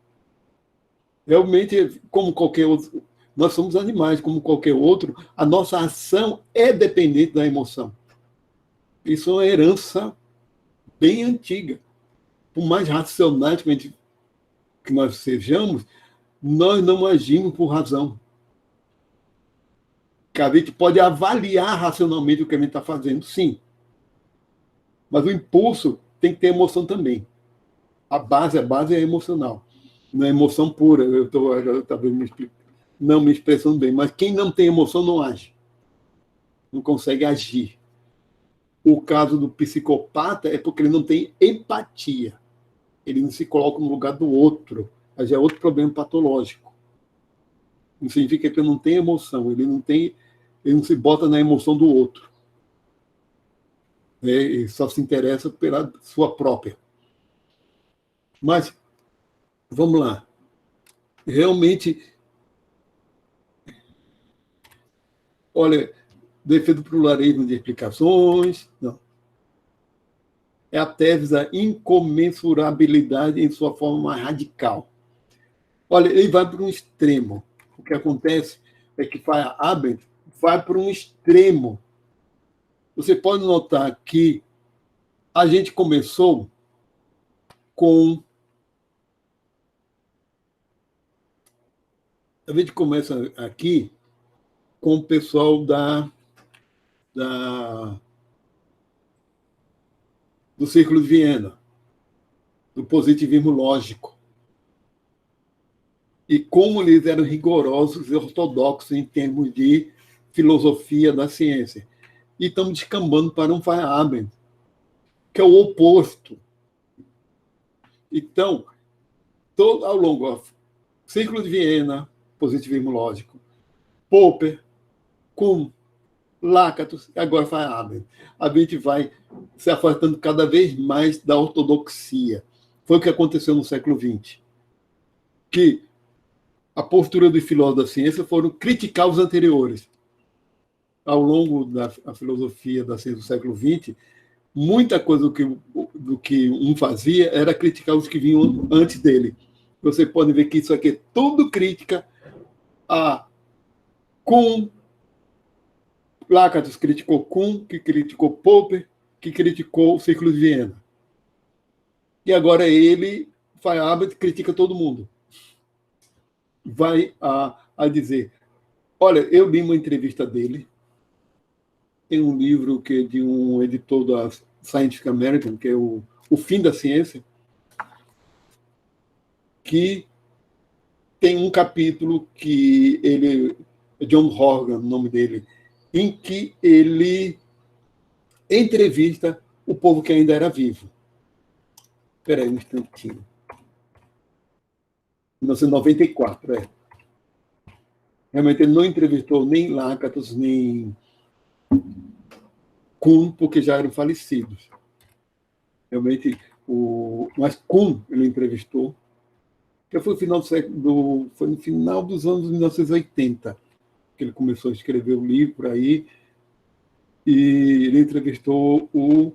[SPEAKER 1] Realmente, como qualquer outro, nós somos animais, como qualquer outro, a nossa ação é dependente da emoção. Isso é uma herança bem antiga. Por mais racionais que nós sejamos, nós não agimos por razão. Que a gente pode avaliar racionalmente o que a gente está fazendo, sim. Mas o impulso tem que ter emoção também. A base é emocional. Não é emoção pura. Eu estou talvez não me expressando bem, mas quem não tem emoção não age. Não consegue agir. O caso do psicopata é porque ele não tem empatia. Ele não se coloca no lugar do outro. Mas é outro problema patológico. Não significa que ele não tem emoção. Ele não se bota na emoção do outro. Ele só se interessa pela sua própria. Mas, vamos lá. Realmente, olha, defesa do pluralismo de explicações, não. É a tese da incomensurabilidade em sua forma mais radical. Olha, ele vai para um extremo. O que acontece é que Feyerabend vai para um extremo. Você pode notar que a gente começou com... A gente começa aqui com o pessoal do Círculo de Viena, do positivismo lógico. E como eles eram rigorosos e ortodoxos em termos de filosofia da ciência. E estamos descambando para um Feyerabend, que é o oposto. Então, ao longo do Círculo de Viena, positivismo lógico, Popper, Kuhn, Lakatos e agora Feyerabend. A gente vai se afastando cada vez mais da ortodoxia. Foi o que aconteceu no século XX. Que a postura dos filósofos da ciência foram criticar os anteriores. Ao longo da filosofia da ciência do século XX, muita coisa do que um fazia era criticar os que vinham antes dele. Você pode ver que isso aqui é tudo crítica a Kuhn. Lakatos criticou Kuhn, que criticou Popper, que criticou o Círculo de Viena. E agora ele, Feyerabend, critica todo mundo. Vai a dizer, olha, eu li uma entrevista dele, tem um livro que é de um editor da Scientific American, que é o Fim da Ciência, que tem um capítulo que ele, John Horgan, o nome dele, em que ele entrevista o povo que ainda era vivo. Espera aí um instantinho. 1994, é. Realmente ele não entrevistou nem Lakatos, nem Kuhn, porque já eram falecidos. Realmente, mas Kuhn ele entrevistou, que foi, foi no final dos anos 1980 que ele começou a escrever o livro aí, e ele entrevistou o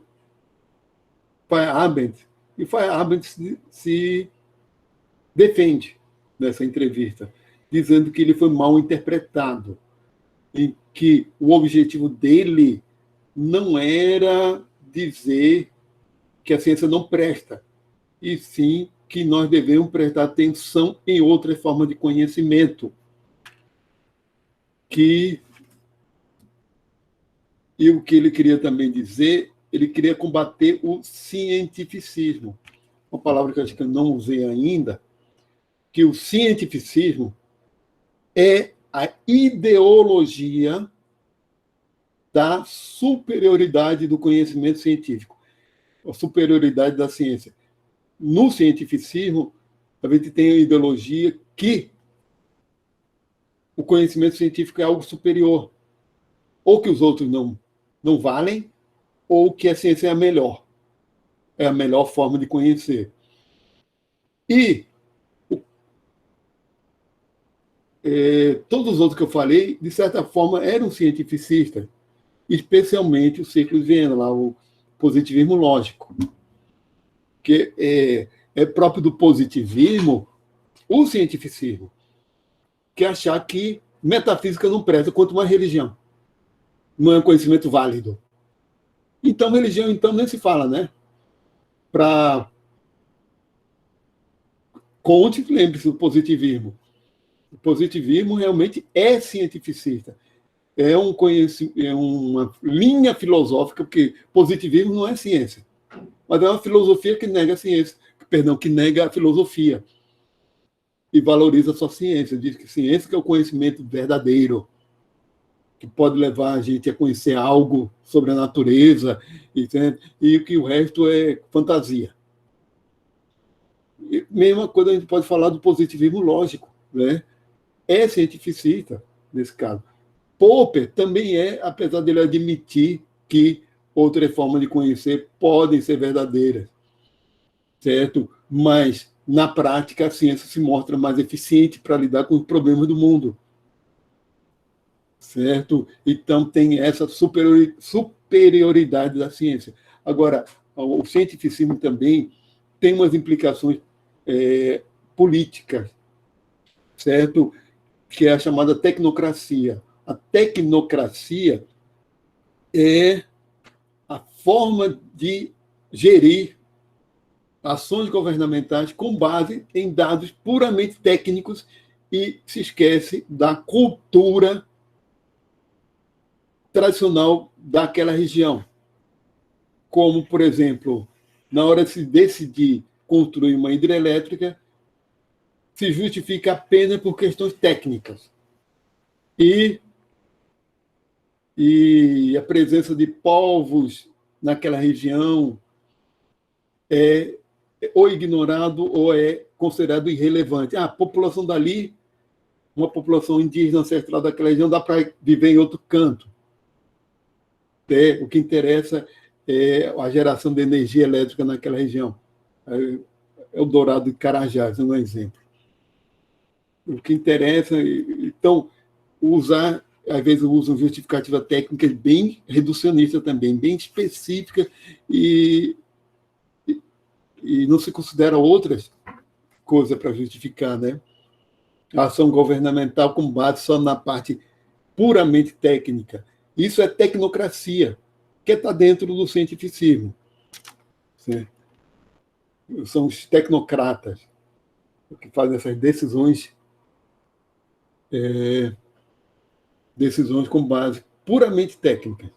[SPEAKER 1] Feyerabend, e o Feyerabend se defende nessa entrevista, dizendo que ele foi mal interpretado, em que o objetivo dele não era dizer que a ciência não presta, e sim que nós devemos prestar atenção em outras formas de conhecimento. E o que ele queria também dizer, ele queria combater o cientificismo. Uma palavra que eu acho que eu não usei ainda, que o cientificismo é a ideologia da superioridade do conhecimento científico, a superioridade da ciência. No cientificismo, a gente tem a ideologia que o conhecimento científico é algo superior, ou que os outros não valem, ou que a ciência é a melhor forma de conhecer. E todos os outros que eu falei, de certa forma, eram cientificistas, especialmente o Ciclo de Viena, lá, o positivismo lógico, que é próprio do positivismo o cientificismo, que é achar que metafísica não presta, quanto mais religião. Não é um conhecimento válido. Então, religião, então, nem se fala, né? Para Conte, lembre-se do positivismo. O positivismo realmente é cientificista. É uma linha filosófica, porque positivismo não é ciência, mas é uma filosofia que nega a ciência, que nega a filosofia e valoriza só a ciência. Diz que ciência que é o conhecimento verdadeiro, que pode levar a gente a conhecer algo sobre a natureza, e que o resto é fantasia. E mesma coisa a gente pode falar do positivismo lógico, né? É cientificista nesse caso. Popper também é, apesar dele admitir que outras formas de conhecer podem ser verdadeiras, certo? Mas, na prática, a ciência se mostra mais eficiente para lidar com os problemas do mundo, certo? Então, tem essa superioridade da ciência. Agora, o cientificismo também tem umas implicações políticas, certo? Que é a chamada tecnocracia. A tecnocracia é a forma de gerir ações governamentais com base em dados puramente técnicos e se esquece da cultura tradicional daquela região. Como, por exemplo, na hora de se decidir construir uma hidrelétrica, se justifica apenas por questões técnicas. E a presença de povos naquela região é ou ignorado ou é considerado irrelevante. A população dali, uma população indígena ancestral daquela região, dá para viver em outro canto. O que interessa é a geração de energia elétrica naquela região. É o Dourado de Carajás, é um exemplo. O que interessa, então, às vezes usam justificativa técnica bem reducionista também, bem específica, e não se considera outras coisas para justificar, né? A ação governamental com base só na parte puramente técnica. Isso é tecnocracia, que está dentro do cientificismo. Certo? São os tecnocratas que fazem essas decisões com base puramente técnica.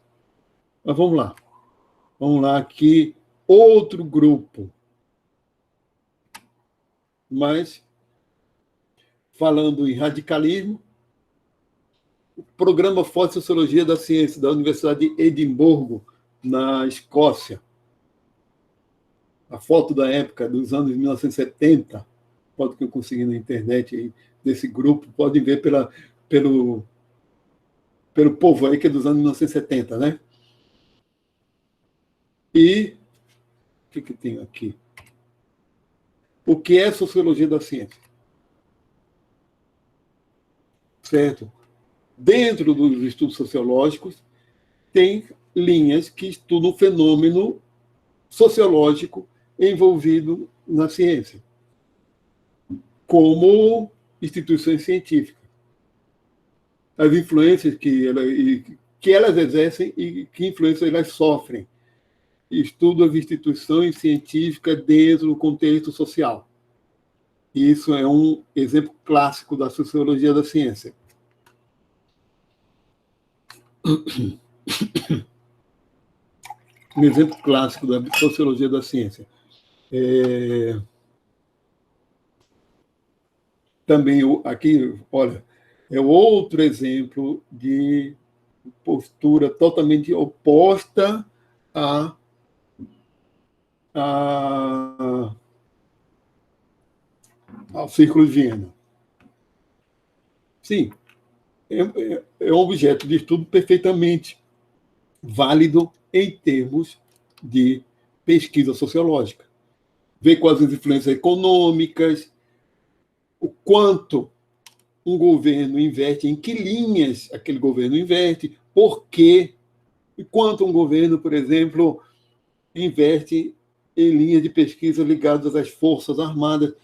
[SPEAKER 1] Mas vamos lá. Vamos lá aqui, outro grupo. Mas, falando em radicalismo, o Programa Forte de Sociologia da Ciência da Universidade de Edimburgo, na Escócia. A foto da época, dos anos 1970, foto que eu consegui na internet aí, desse grupo, podem ver pelo povo aí, que é dos anos 1970, né? E o que tem aqui? O que é sociologia da ciência? Certo? Dentro dos estudos sociológicos, tem linhas que estudam o fenômeno sociológico envolvido na ciência, como instituições científicas, as influências que elas exercem e que influências elas sofrem. Estudo as instituições científicas dentro do contexto social. Isso é um exemplo clássico da sociologia da ciência. Um exemplo clássico da sociologia da ciência. Também aqui, olha, é outro exemplo de postura totalmente oposta ao Círculo de Viena. Sim, é um objeto de estudo perfeitamente válido em termos de pesquisa sociológica. Ver quais as influências econômicas, o quanto um governo investe, em que linhas aquele governo investe, por quê, e quanto um governo, por exemplo, investe em linhas de pesquisa ligadas às Forças Armadas,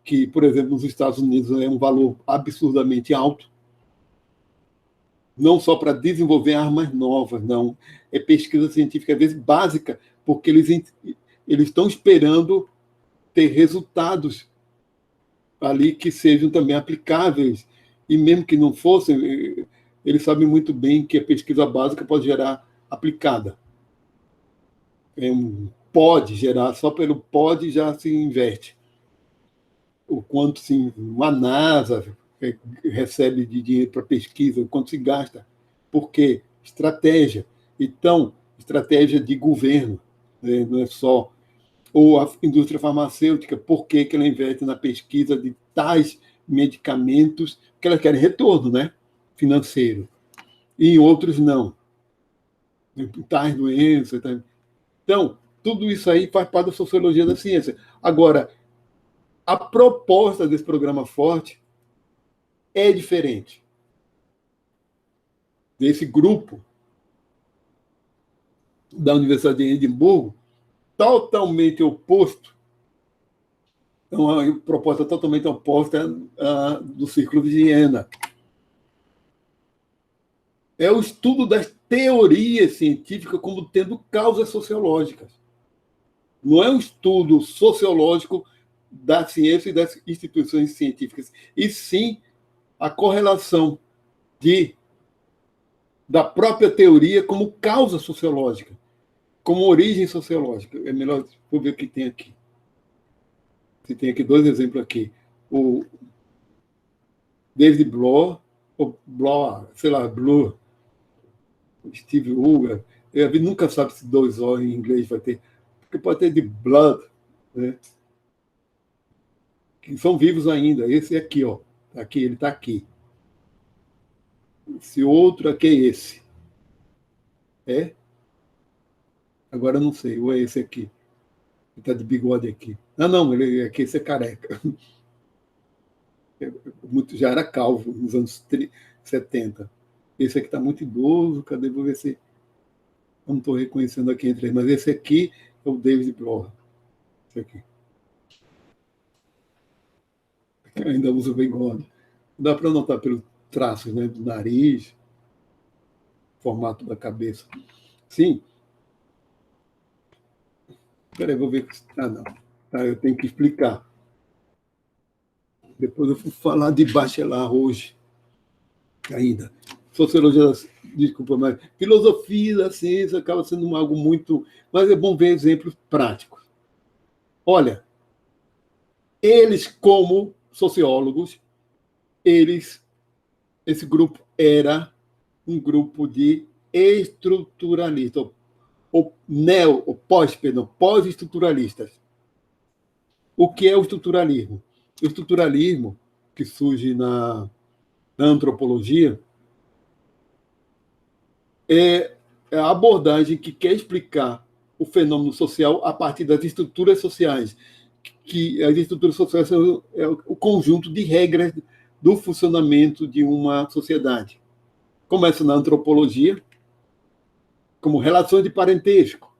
[SPEAKER 1] que, por exemplo, nos Estados Unidos é um valor absurdamente alto, não só para desenvolver armas novas, não. É pesquisa científica, às vezes, básica, porque eles estão esperando ter resultados ali que sejam também aplicáveis, e mesmo que não fossem, eles sabem muito bem que a pesquisa básica pode gerar aplicada. Pode gerar, só pelo pode já se inverte. O quanto sim, uma NASA recebe de dinheiro para pesquisa, o quanto se gasta. Por quê? Estratégia. Então, estratégia de governo, né? Não é só. Ou a indústria farmacêutica, por que ela investe na pesquisa de tais medicamentos? Porque ela quer retorno, né? Financeiro. E em outros não. Tais doenças. Tais... Então, tudo isso aí faz parte da sociologia da ciência. Agora, a proposta desse programa Forte é diferente. Desse grupo da Universidade de Edimburgo, totalmente oposto, uma proposta totalmente oposta do Círculo de Viena. É o estudo das teorias científicas como tendo causas sociológicas. Não é um estudo sociológico da ciência e das instituições científicas, e sim a correlação da própria teoria como causa sociológica, como origem sociológica. É melhor vou ver o que tem aqui. Você tem aqui dois exemplos aqui. O David Bloor, ou Bloor, sei lá, Bloor, Steve Huger. A gente nunca sabe se dois O em inglês vai ter, porque pode ter de Blood, né? Que são vivos ainda. Esse aqui, ó, aqui, ele está aqui. Esse outro aqui é esse. É? Agora eu não sei, ou é esse aqui. Ele está de bigode aqui. Ah, não, ele aqui, esse é careca. Já era calvo nos anos 70. Esse aqui está muito idoso. Cadê? Vou ver se. Eu não estou reconhecendo aqui entre eles, mas esse aqui é o David Bloor. Esse aqui. Ainda usa bigode. Dá para notar pelos traços, né, do nariz, formato da cabeça. Sim. Espera aí, vou ver. Ah, não. Ah, eu tenho que explicar. Depois eu vou falar de Bachelard hoje, ainda. Sociologia, desculpa, mas filosofia da ciência acaba sendo algo muito. Mas é bom ver exemplos práticos. Olha, eles, como sociólogos, esse grupo era um grupo de estruturalistas, ou pós-estruturalistas. O que é o estruturalismo? O estruturalismo, que surge na antropologia, é a abordagem que quer explicar o fenômeno social a partir das estruturas sociais, que as estruturas sociais são o conjunto de regras do funcionamento de uma sociedade. Começa na antropologia, como relações de parentesco.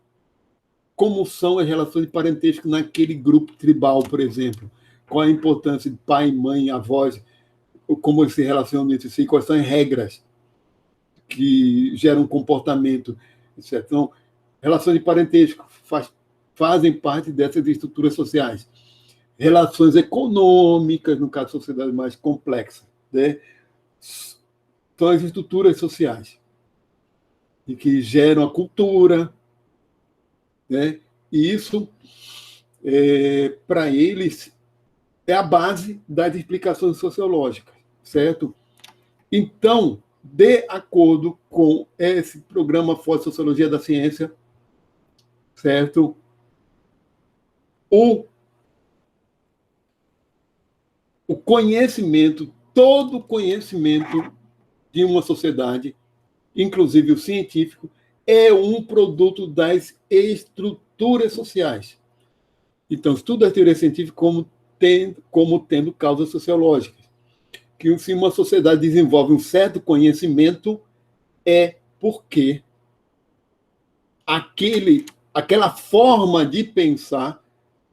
[SPEAKER 1] Como são as relações de parentesco naquele grupo tribal, por exemplo? Qual a importância de pai, mãe, avós, como eles se relacionam entre si, quais são as regras que geram comportamento, etc. Então, relações de parentesco fazem parte dessas estruturas sociais. Relações econômicas, no caso de sociedades mais complexas, né? São as estruturas sociais e que geram a cultura, né? E isso, para eles, é a base das explicações sociológicas, certo? Então, de acordo com esse programa Ford Sociologia da Ciência, certo? O conhecimento, todo conhecimento de uma sociedade, inclusive o científico, é um produto das estruturas sociais. Então, estuda a teoria científica como tendo causas sociológicas. Que se uma sociedade desenvolve um certo conhecimento, é porque aquela forma de pensar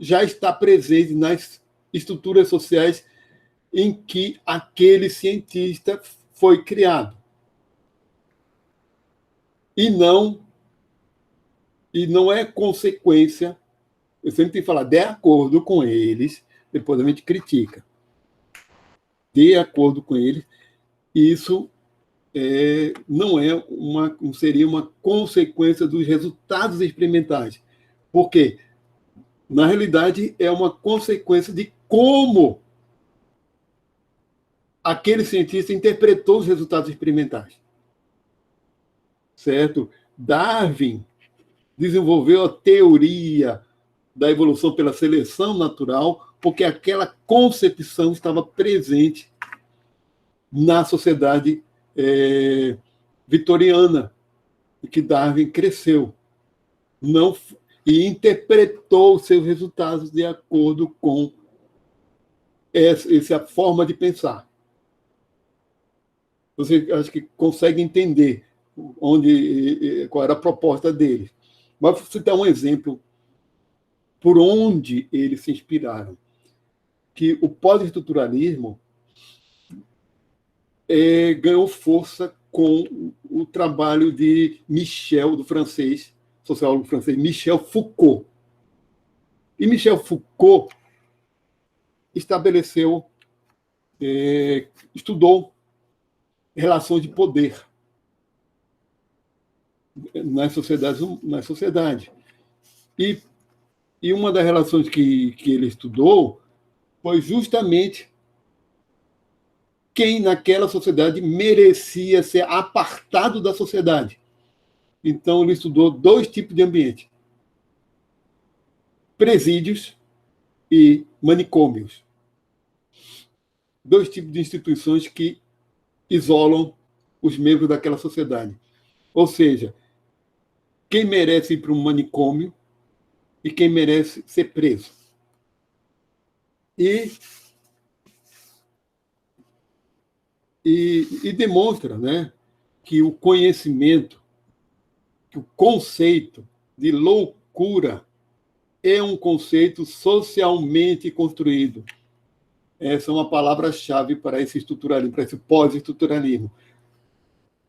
[SPEAKER 1] já está presente nas estruturas sociais em que aquele cientista foi criado. E não é consequência, eu sempre tenho que falar, de acordo com eles, depois a gente critica. De acordo com eles, isso não seria uma consequência dos resultados experimentais. Por quê? Na realidade, é uma consequência de como aquele cientista interpretou os resultados experimentais. Certo? Darwin desenvolveu a teoria da evolução pela seleção natural porque aquela concepção estava presente na sociedade vitoriana, em que Darwin cresceu. E interpretou os seus resultados de acordo com essa forma de pensar. Você acho que consegue entender qual era a proposta dele. Mas vou citar um exemplo por onde eles se inspiraram. Que o pós-estruturalismo ganhou força com o trabalho de Michel, do francês, sociólogo francês, Michel Foucault. E Michel Foucault estudou relações de poder nas sociedades. E uma das relações que ele estudou foi justamente quem naquela sociedade merecia ser apartado da sociedade. Então, ele estudou 2 tipos de ambiente: presídios e manicômios. 2 tipos de instituições que isolam os membros daquela sociedade. Ou seja, quem merece ir para um manicômio e quem merece ser preso. E demonstra, né, que o conhecimento, que o conceito de loucura é um conceito socialmente construído. Essa é uma palavra-chave para esse estruturalismo, para esse pós-estruturalismo.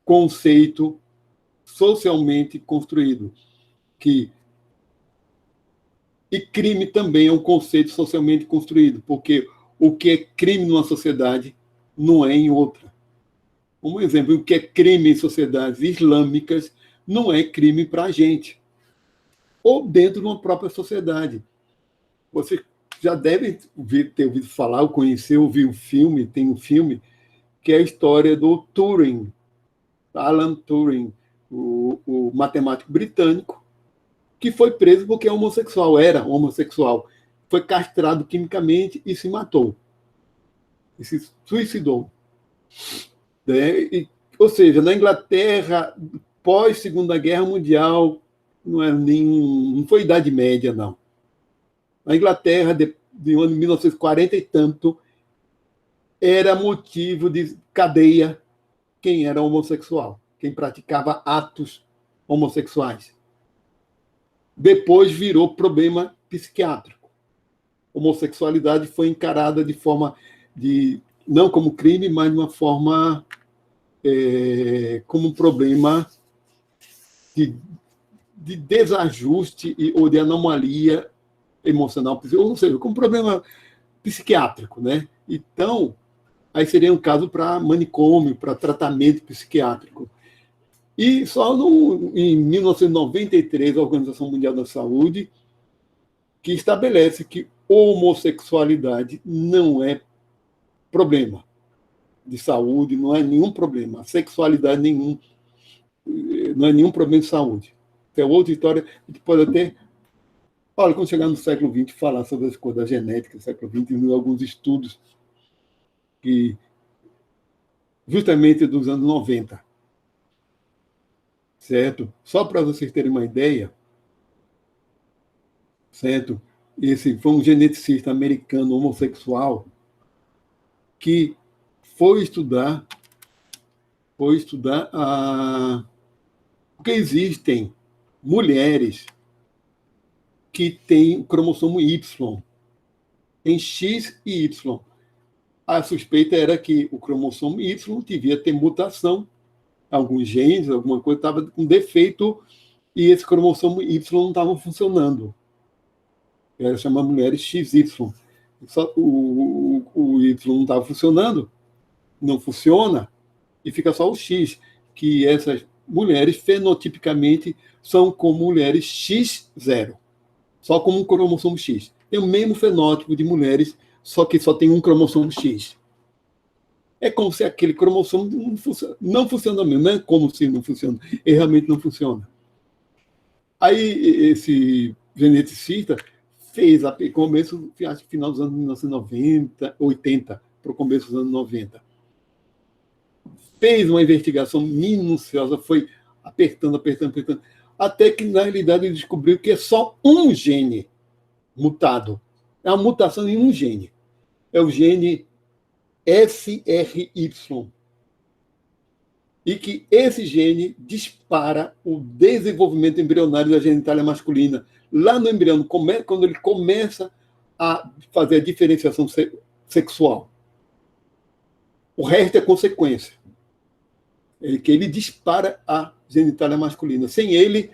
[SPEAKER 1] Conceito socialmente construído. E crime também é um conceito socialmente construído, porque o que é crime numa sociedade não é em outra. Um exemplo, o que é crime em sociedades islâmicas não é crime para a gente. Ou dentro de uma própria sociedade. Você já deve ter ouvido falar, ou conhecer, ouvir um filme, tem um filme, que é a história do Turing, Alan Turing, o matemático britânico, que foi preso porque era homossexual. Foi castrado quimicamente e se matou. E se suicidou. Ou seja, na Inglaterra, pós-Segunda Guerra Mundial, não foi Idade Média, não. Na Inglaterra, de ano 1940 e tanto, era motivo de cadeia quem era homossexual, quem praticava atos homossexuais. Depois virou problema psiquiátrico. Homossexualidade foi encarada de forma de não como crime, mas de uma forma como um problema de desajuste ou de anomalia emocional, ou seja, como um problema psiquiátrico, né? Então, aí seria um caso para manicômio, para tratamento psiquiátrico. E só em 1993, a Organização Mundial da Saúde, que estabelece que homossexualidade não é problema de saúde, não é nenhum problema. A sexualidade não é nenhum problema de saúde. É outra história, a gente pode até, olha, quando chegar no século XX, falar sobre as coisas da genética do século XX, alguns estudos que, justamente dos anos 90, certo? Só para vocês terem uma ideia, certo? Esse foi um geneticista americano homossexual que foi estudar porque existem mulheres que têm o cromossomo Y em X e Y. A suspeita era que o cromossomo Y devia ter mutação, alguns genes, alguma coisa estava com defeito e esse cromossomo Y não estava funcionando. Era chamar mulheres XY. Só o Y não estava funcionando, não funciona, e fica só o X, que essas mulheres fenotipicamente são como mulheres X0, só como um cromossomo X. Tem o mesmo fenótipo de mulheres, só que só tem um cromossomo X. É como se aquele cromossomo não funciona mesmo, não é como se não funciona, ele realmente não funciona. Aí esse geneticista fez a começo, acho que final dos anos 1990, 80, para o começo dos anos 90. Fez uma investigação minuciosa, foi apertando, até que, na realidade, ele descobriu que é só um gene mutado. É uma mutação em um gene. É o gene SRY. E que esse gene dispara o desenvolvimento embrionário da genitália masculina. Lá no embrião, quando ele começa a fazer a diferenciação sexual. O resto é consequência. É que ele dispara a genitália masculina. Sem ele,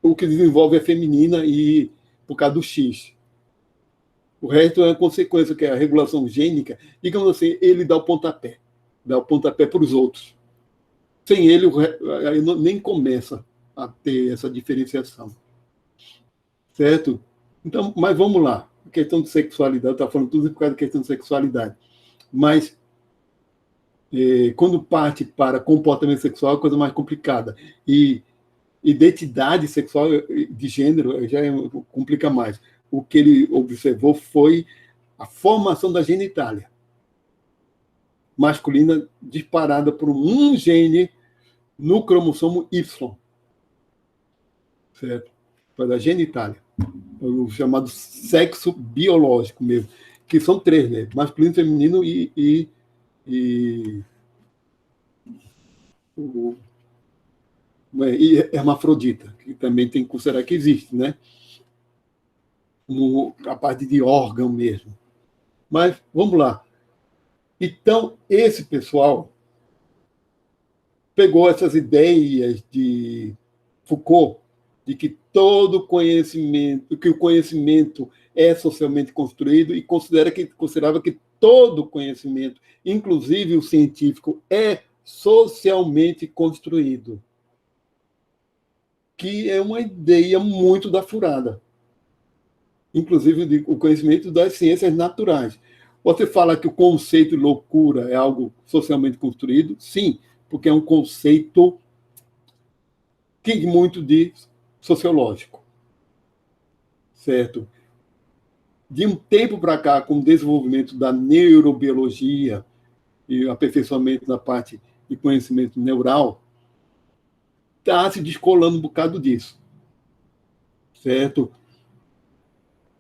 [SPEAKER 1] o que desenvolve é feminina e por causa do X. O resto é a consequência, que é a regulação gênica. Digamos assim, ele dá o pontapé para os outros. Sem ele, nem começa a ter essa diferenciação. Certo? Então, mas vamos lá. A questão de sexualidade, está falando tudo por causa da questão de sexualidade. Mas, quando parte para comportamento sexual, é a coisa mais complicada. E identidade sexual de gênero já complica mais. O que ele observou foi a formação da genitália masculina disparada por um gene no cromossomo Y. Certo? Para a genitália. O chamado sexo biológico mesmo. Que são três, né? Masculino, feminino e hermafrodita, que também tem que considerar que existe, né? A parte de órgão mesmo. Mas, vamos lá. Então, esse pessoal pegou essas ideias de Foucault, de que todo conhecimento, que o conhecimento é socialmente construído, e considerava que todo conhecimento, inclusive o científico, é socialmente construído. Que é uma ideia muito da furada. Inclusive o conhecimento das ciências naturais. Você fala que o conceito de loucura é algo socialmente construído? Sim, porque é um conceito que muito de sociológico. Certo? De um tempo para cá, com o desenvolvimento da neurobiologia e o aperfeiçoamento da parte de conhecimento neural, está se descolando um bocado disso. certo?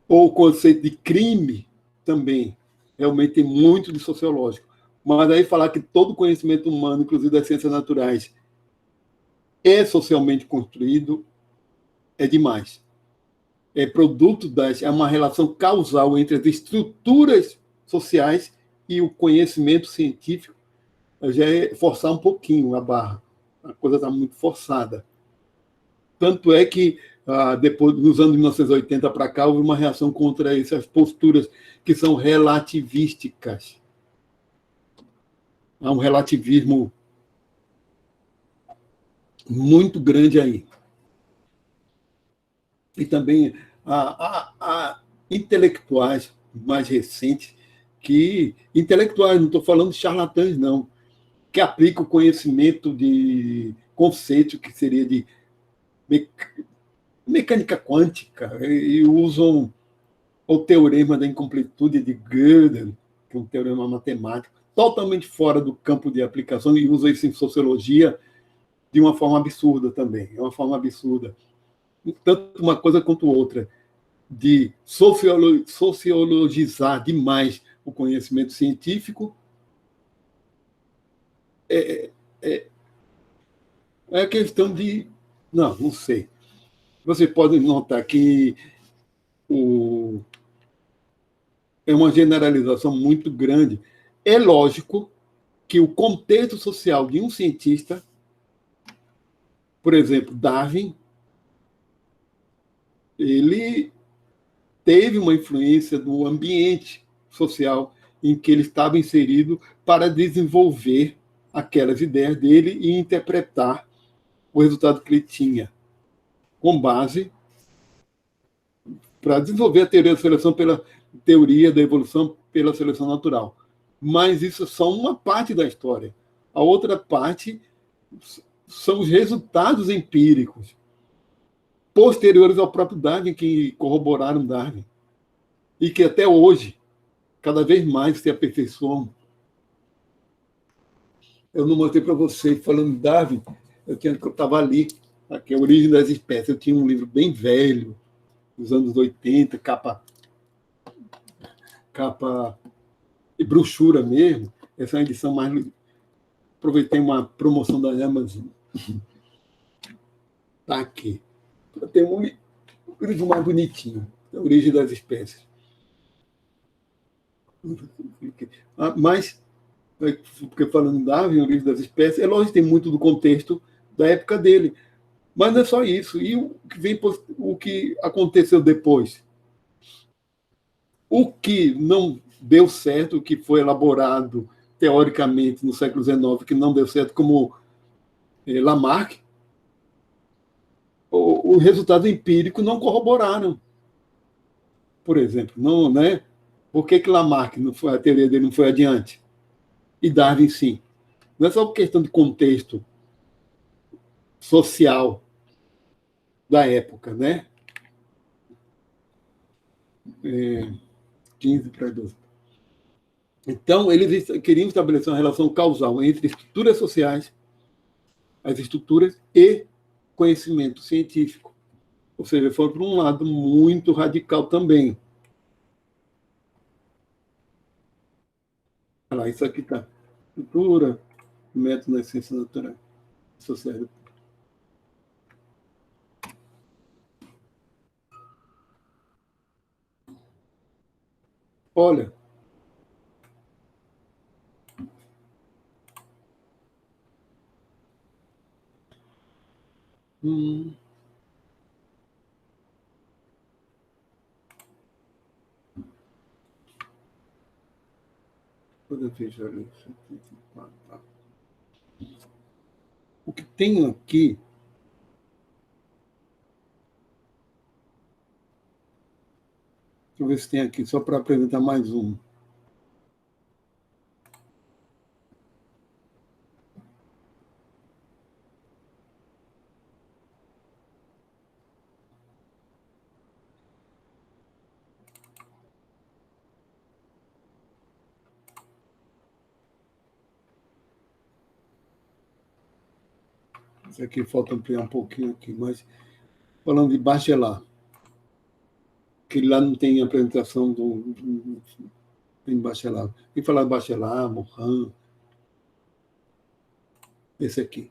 [SPEAKER 1] Ou o conceito de crime também, realmente tem muito de sociológico. Mas aí falar que todo conhecimento humano, inclusive das ciências naturais, é socialmente construído, é demais. É produto é uma relação causal entre as estruturas sociais e o conhecimento científico. Já é forçar um pouquinho a barra. A coisa está muito forçada. Tanto é que, depois dos anos 1980 para cá, houve uma reação contra essas posturas que são relativísticas. Há um relativismo muito grande aí. E também há intelectuais mais recentes intelectuais, não estou falando de charlatães, não, que aplicam o conhecimento de conceito que seria de mecânica quântica e usam o teorema da incompletude de Gödel, que é um teorema matemático, totalmente fora do campo de aplicação, e usa isso em sociologia de uma forma absurda também. É uma forma absurda. Tanto uma coisa quanto outra, de sociologizar demais o conhecimento científico, é, é, é questão de. Não sei. Você pode notar que o, é uma generalização muito grande. É lógico que o contexto social de um cientista, por exemplo, Darwin, ele teve uma influência do ambiente social em que ele estava inserido para desenvolver aquelas ideias dele e interpretar o resultado que ele tinha, com base para desenvolver a teoria da seleção pela teoria da evolução pela seleção natural. Mas isso é só uma parte da história. A outra parte são os resultados empíricos posteriores ao próprio Darwin que corroboraram Darwin e que até hoje cada vez mais se aperfeiçoam. Eu não mostrei para você, falando de Darwin, eu estava ali, aqui, A Origem das Espécies. Eu tinha um livro bem velho, dos anos 80, capa e brochura mesmo. Essa é uma edição mais. Aproveitei uma promoção da Amazon. Está aqui. Tem um livro mais bonitinho, A Origem das Espécies. Mas, porque falando em Darwin, A Origem das Espécies, é lógico que tem muito do contexto da época dele. Mas não é só isso. E o que aconteceu depois? O que não deu certo, o que foi elaborado teoricamente no século XIX, que não deu certo, como Lamarck, o resultado empírico não corroboraram. Por exemplo, não, né? Por que Lamarck não foi, a teoria dele não foi adiante? E Darwin sim. Não é só questão de contexto social da época, né? 15 para 12. Então, eles queriam estabelecer uma relação causal entre estruturas sociais, as estruturas e conhecimento científico. Ou seja, foi para um lado muito radical também. Olha lá, isso aqui está. Estrutura, método nas ciências naturais, sociais. Olha, hum, quando eu vejo ali, o que tem aqui, deixa eu ver se tem aqui, só para apresentar mais um. Esse aqui falta ampliar um pouquinho aqui, mas falando de Bachelard. que lá não tem apresentação tem Bachelard. Tem que falar Bachelard, Morin, esse aqui.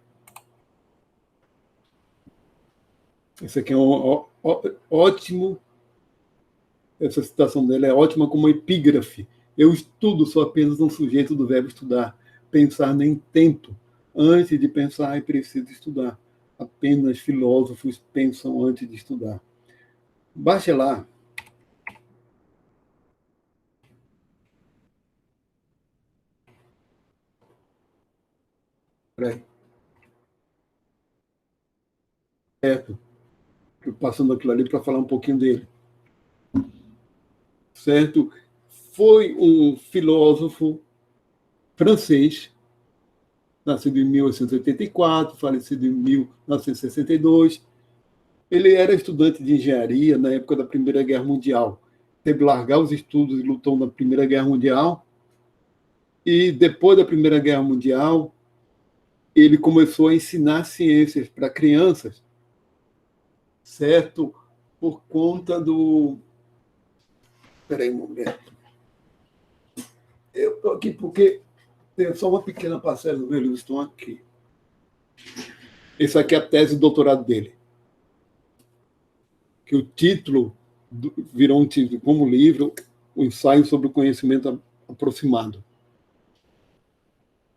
[SPEAKER 1] Esse aqui é ótimo. Essa citação dela é ótima como epígrafe. Eu estudo, sou apenas um sujeito do verbo estudar. Pensar nem tento. Antes de pensar, é preciso estudar. Apenas filósofos pensam antes de estudar. Bachelard. Certo. Passando aquilo ali para falar um pouquinho dele. Certo? Foi um filósofo francês, nascido em 1884, falecido em 1962. Ele era estudante de engenharia na época da Primeira Guerra Mundial. Teve que largar os estudos e lutou na Primeira Guerra Mundial. E depois da Primeira Guerra Mundial, ele começou a ensinar ciências para crianças, certo? Por conta do... Espera aí um momento. Eu estou aqui porque tem só uma pequena parcela dos meus livros estão aqui. Essa aqui é a tese de doutorado dele. Que o título virou um título como livro, o ensaio sobre o conhecimento aproximado.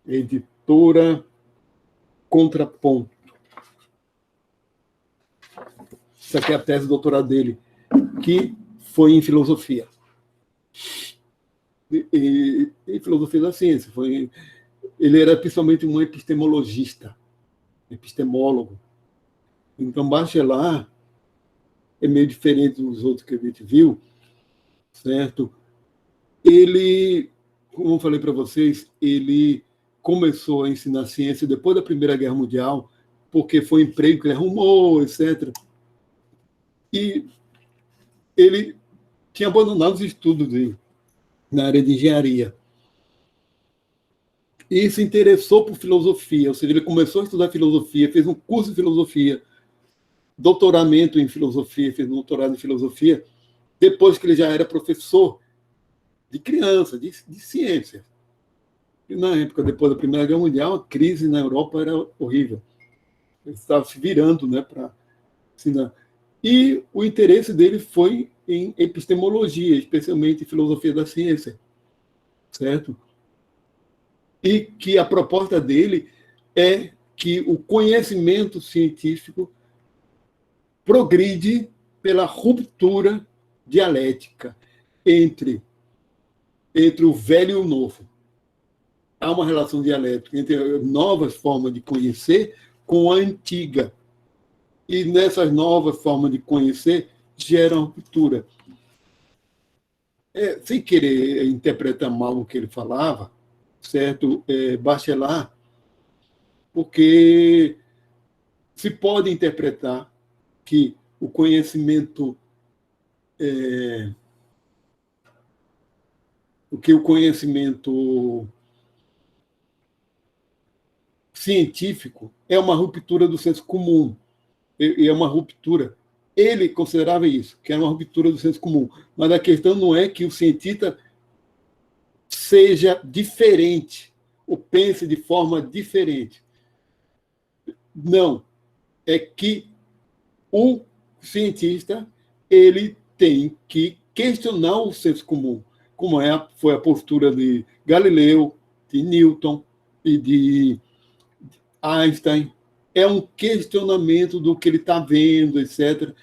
[SPEAKER 1] Editora Contraponto. Essa aqui é a tese de doutorado dele, que foi em filosofia. E filosofia da ciência. Ele era principalmente um epistemologista, epistemólogo. Então, Bachelard é meio diferente dos outros que a gente viu, certo? Ele, como eu falei para vocês, ele começou a ensinar ciência depois da Primeira Guerra Mundial, porque foi um emprego que ele arrumou, etc. E ele tinha abandonado os estudos na área de engenharia. E se interessou por filosofia, ou seja, ele começou a estudar filosofia, fez um curso de filosofia, doutoramento em filosofia, fez um doutorado em filosofia, depois que ele já era professor de criança, de ciência. E na época, depois da Primeira Guerra Mundial, a crise na Europa era horrível. Ele estava se virando, né, para ensinar. E o interesse dele foi em epistemologia, especialmente em filosofia da ciência, certo? E que a proposta dele é que o conhecimento científico progride pela ruptura dialética entre o velho e o novo. Há uma relação dialética entre novas formas de conhecer com a antiga. E nessas novas formas de conhecer geram ruptura. Sem querer interpretar mal o que ele falava, certo? Bachelard, porque se pode interpretar que o conhecimento científico é uma ruptura do senso comum, e é uma ruptura. Ele considerava isso, que era uma ruptura do senso comum. Mas a questão não é que o cientista seja diferente, ou pense de forma diferente. Não. É que o cientista ele tem que questionar o senso comum, como foi a postura de Galileu, de Newton e de Einstein. É um questionamento do que ele está vendo, etc.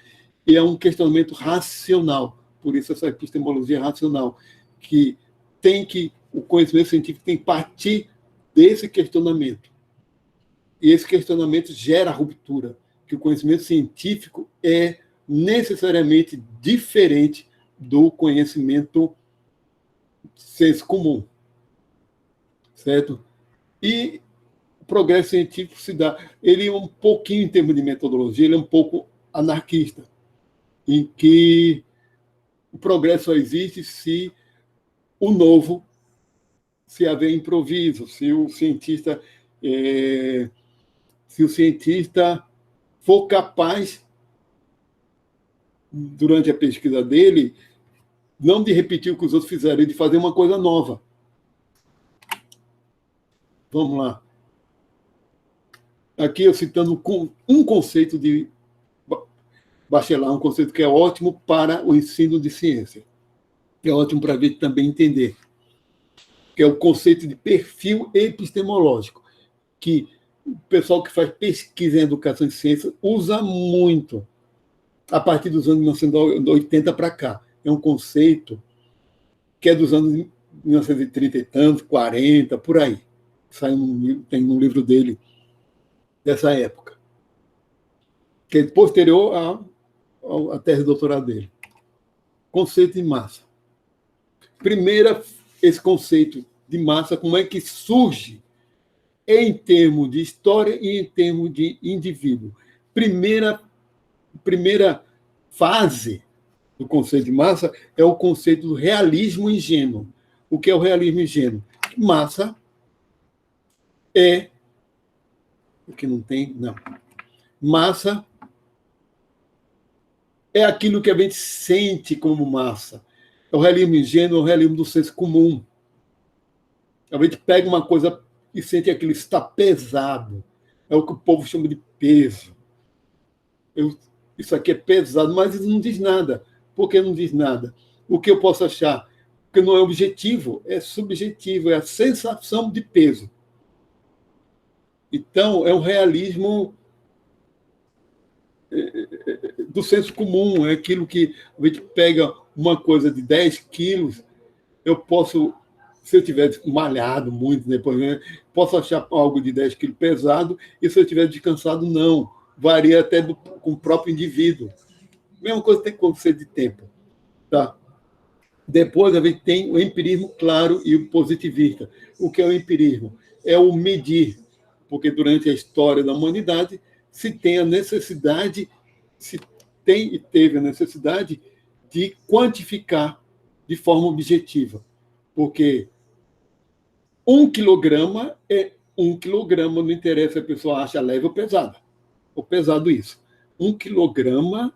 [SPEAKER 1] E é um questionamento racional. Por isso, essa epistemologia racional, que o conhecimento científico tem que partir desse questionamento. E esse questionamento gera ruptura, que o conhecimento científico é necessariamente diferente do conhecimento senso comum, certo? E o progresso científico se dá, ele é um pouquinho, em termos de metodologia, ele é um pouco anarquista, em que o progresso só existe se o novo, se haver improviso, se o cientista for capaz durante a pesquisa dele, não de repetir o que os outros fizeram, e de fazer uma coisa nova. Vamos lá. Aqui eu citando um conceito de Bachelard, um conceito que é ótimo para o ensino de ciência. É ótimo para a gente também entender, que é o conceito de perfil epistemológico, que o pessoal que faz pesquisa em educação e ciência usa muito a partir dos anos 1980 para cá. É um conceito que é dos anos 1930 e tantos, 40, por aí. Tem um livro dele dessa época, que é posterior à tese de doutorado dele. Conceito de massa. Primeira, esse conceito de massa, como é que surge em termos de história e em termos de indivíduo. Primeira fase do conceito de massa é o conceito do realismo ingênuo. O que é o realismo ingênuo? Massa é... O que não tem? Não. Massa é aquilo que a gente sente como massa. É o realismo ingênuo, é o realismo do senso comum. A gente pega uma coisa e sente aquilo está pesado. É o que o povo chama de peso. Isso aqui é pesado, mas isso não diz nada. Por que não diz nada? O que eu posso achar? Porque não é objetivo, é subjetivo, é a sensação de peso. Então, é um realismo do senso comum, é aquilo que a gente pega uma coisa de 10 quilos, eu posso, se eu tiver malhado muito depois, né, posso achar algo de 10 quilos pesado, e se eu tiver descansado, não. Varia até com o próprio indivíduo. Mesma coisa tem que acontecer de tempo. Tá? Depois a gente tem o empirismo claro e o positivista. O que é o empirismo? É o medir, porque durante a história da humanidade se tem a necessidade, se tem e teve a necessidade de quantificar de forma objetiva. Porque 1 quilograma é 1 quilograma, não interessa se a pessoa acha leve ou pesada. Ou pesado isso. 1 quilograma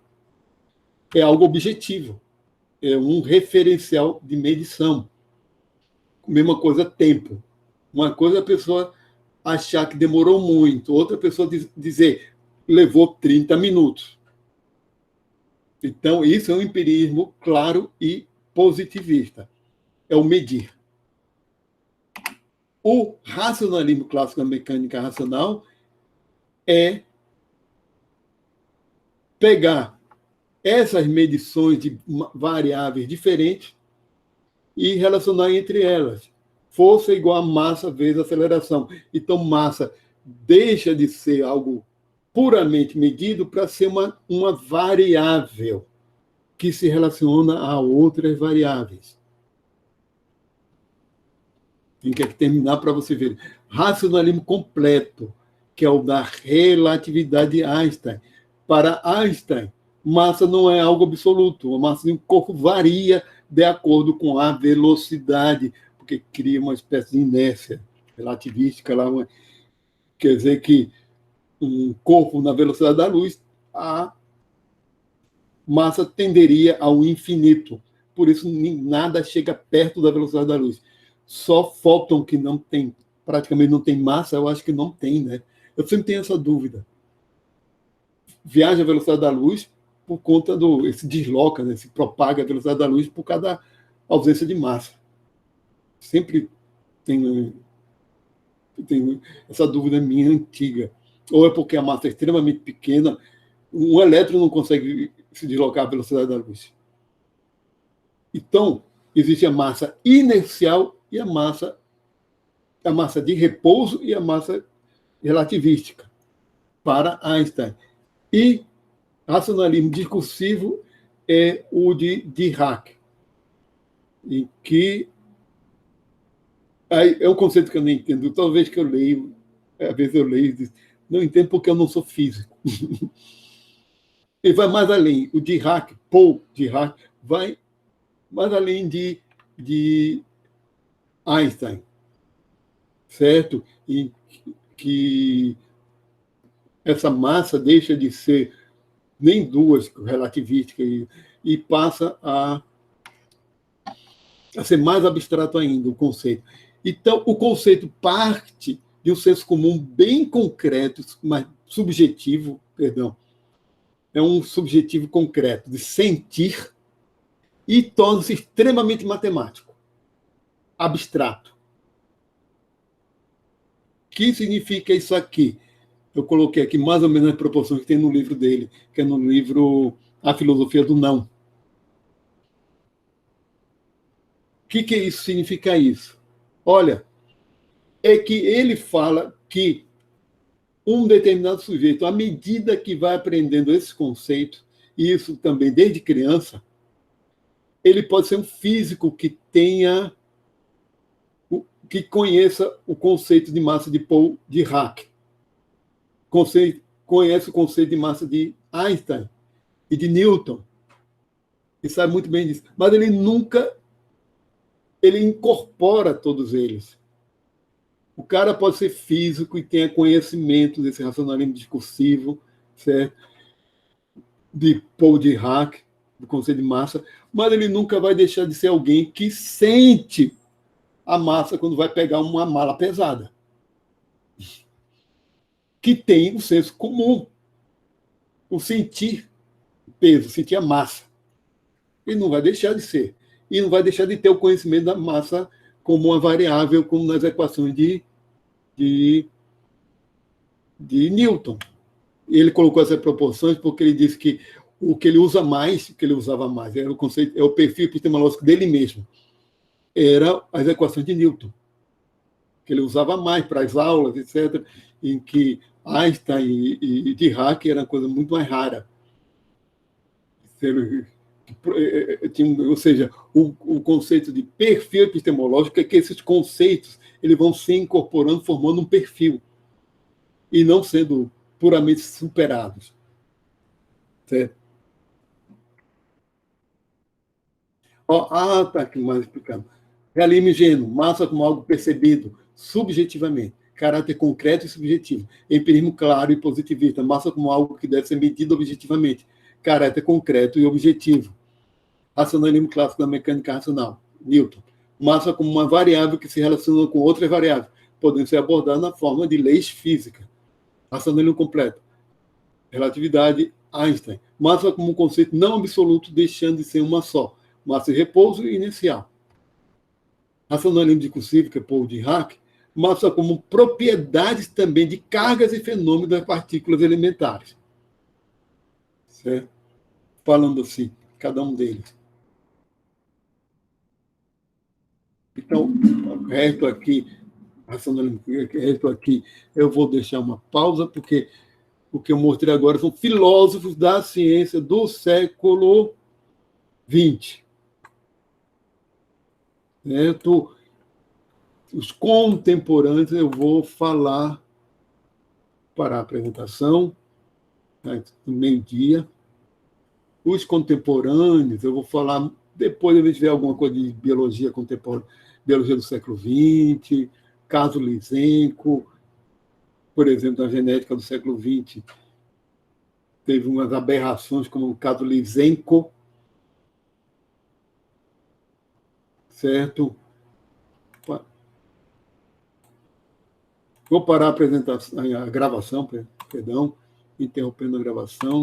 [SPEAKER 1] é algo objetivo. É um referencial de medição. Mesma coisa, tempo. Uma coisa é a pessoa achar que demorou muito, outra pessoa dizer levou 30 minutos. Então, isso é um empirismo claro e positivista. É o medir. O racionalismo clássico da mecânica racional é pegar essas medições de variáveis diferentes e relacionar entre elas. Força igual a massa vezes aceleração. Então, massa deixa de ser algo puramente medido para ser uma variável que se relaciona a outras variáveis. Tem que terminar para você ver. Racionalismo completo, que é o da relatividade de Einstein. Para Einstein, massa não é algo absoluto. A massa de um corpo varia de acordo com a velocidade, porque cria uma espécie de inércia relativística lá. Quer dizer que um corpo na velocidade da luz, a massa tenderia ao infinito. Por isso, nada chega perto da velocidade da luz. Só fóton que não tem, praticamente não tem massa, eu acho que não tem, né? Eu sempre tenho essa dúvida. Viaja a velocidade da luz por conta se desloca, né? Se propaga a velocidade da luz por causa da ausência de massa. Sempre tenho essa dúvida minha antiga. Ou é porque a massa é extremamente pequena, um elétron não consegue se deslocar à velocidade da luz. Então, existe a massa inercial e a massa de repouso e a massa relativística para Einstein. E racionalismo discursivo é o de Dirac, em que é um conceito que eu não entendo. Toda vez que eu leio, às vezes eu leio e digo, não entendo porque eu não sou físico. Ele vai mais além. O Dirac, Paul Dirac, vai mais além de Einstein, certo? E que essa massa deixa de ser nem duas, relativística, e passa a ser mais abstrato ainda o conceito. Então, o conceito parte de um senso comum bem concreto, mas subjetivo, perdão, é um subjetivo concreto, de sentir, e torna-se extremamente matemático, abstrato. O que significa isso aqui? Eu coloquei aqui mais ou menos as proporções que tem no livro dele, que é no livro A Filosofia do Não. O que isso significa isso? Olha, é que ele fala que um determinado sujeito, à medida que vai aprendendo esses conceitos, e isso também desde criança, ele pode ser um físico que tenha, que conheça o conceito de massa de Paul Dirac, conhece o conceito de massa de Einstein e de Newton, e sabe muito bem disso, mas ele nunca incorpora todos eles. O cara pode ser físico e tenha conhecimento desse racionalismo discursivo, certo? De Paul Dirac, do conceito de massa, mas ele nunca vai deixar de ser alguém que sente a massa quando vai pegar uma mala pesada, que tem o senso comum, o sentir peso, sentir a massa. Ele não vai deixar de ser. E não vai deixar de ter o conhecimento da massa como uma variável, como nas equações de Newton. Ele colocou essas proporções porque ele disse que o que ele usa mais, o que ele usava mais, era o conceito, é o perfil epistemológico dele mesmo. Era as equações de Newton, que ele usava mais para as aulas, etc., em que Einstein e Dirac era uma coisa muito mais rara. Ou seja, o conceito de perfil epistemológico é que esses conceitos eles vão se incorporando, formando um perfil, e não sendo puramente superados. Certo? Tá aqui mais explicado. Realismo ingênuo, massa como algo percebido, subjetivamente, caráter concreto e subjetivo. Empirismo claro e positivista, massa como algo que deve ser medido objetivamente, caráter concreto e objetivo. Racionalismo clássico da mecânica racional, Newton. Massa como uma variável que se relaciona com outras variáveis, podendo ser abordada na forma de leis físicas. Racionalismo completo, relatividade, Einstein. Massa como um conceito não absoluto, deixando de ser uma só. Massa de repouso e inercial. Racionalismo discursivo, que é Paul Dirac, massa como propriedades também de cargas e fenômenos das partículas elementares. Certo? Falando assim, cada um deles. Então, o resto aqui, eu vou deixar uma pausa, porque o que eu mostrei agora são filósofos da ciência do século XX. Certo? Os contemporâneos, eu vou falar para a apresentação, né, no meio-dia. Os contemporâneos, eu vou falar, depois a gente vê alguma coisa de biologia contemporânea, biologia do século XX, caso Lysenko, por exemplo, na genética do século XX, teve umas aberrações, como o caso Lysenko, certo? Vou parar a apresentação, a gravação, perdão, interrompendo a gravação.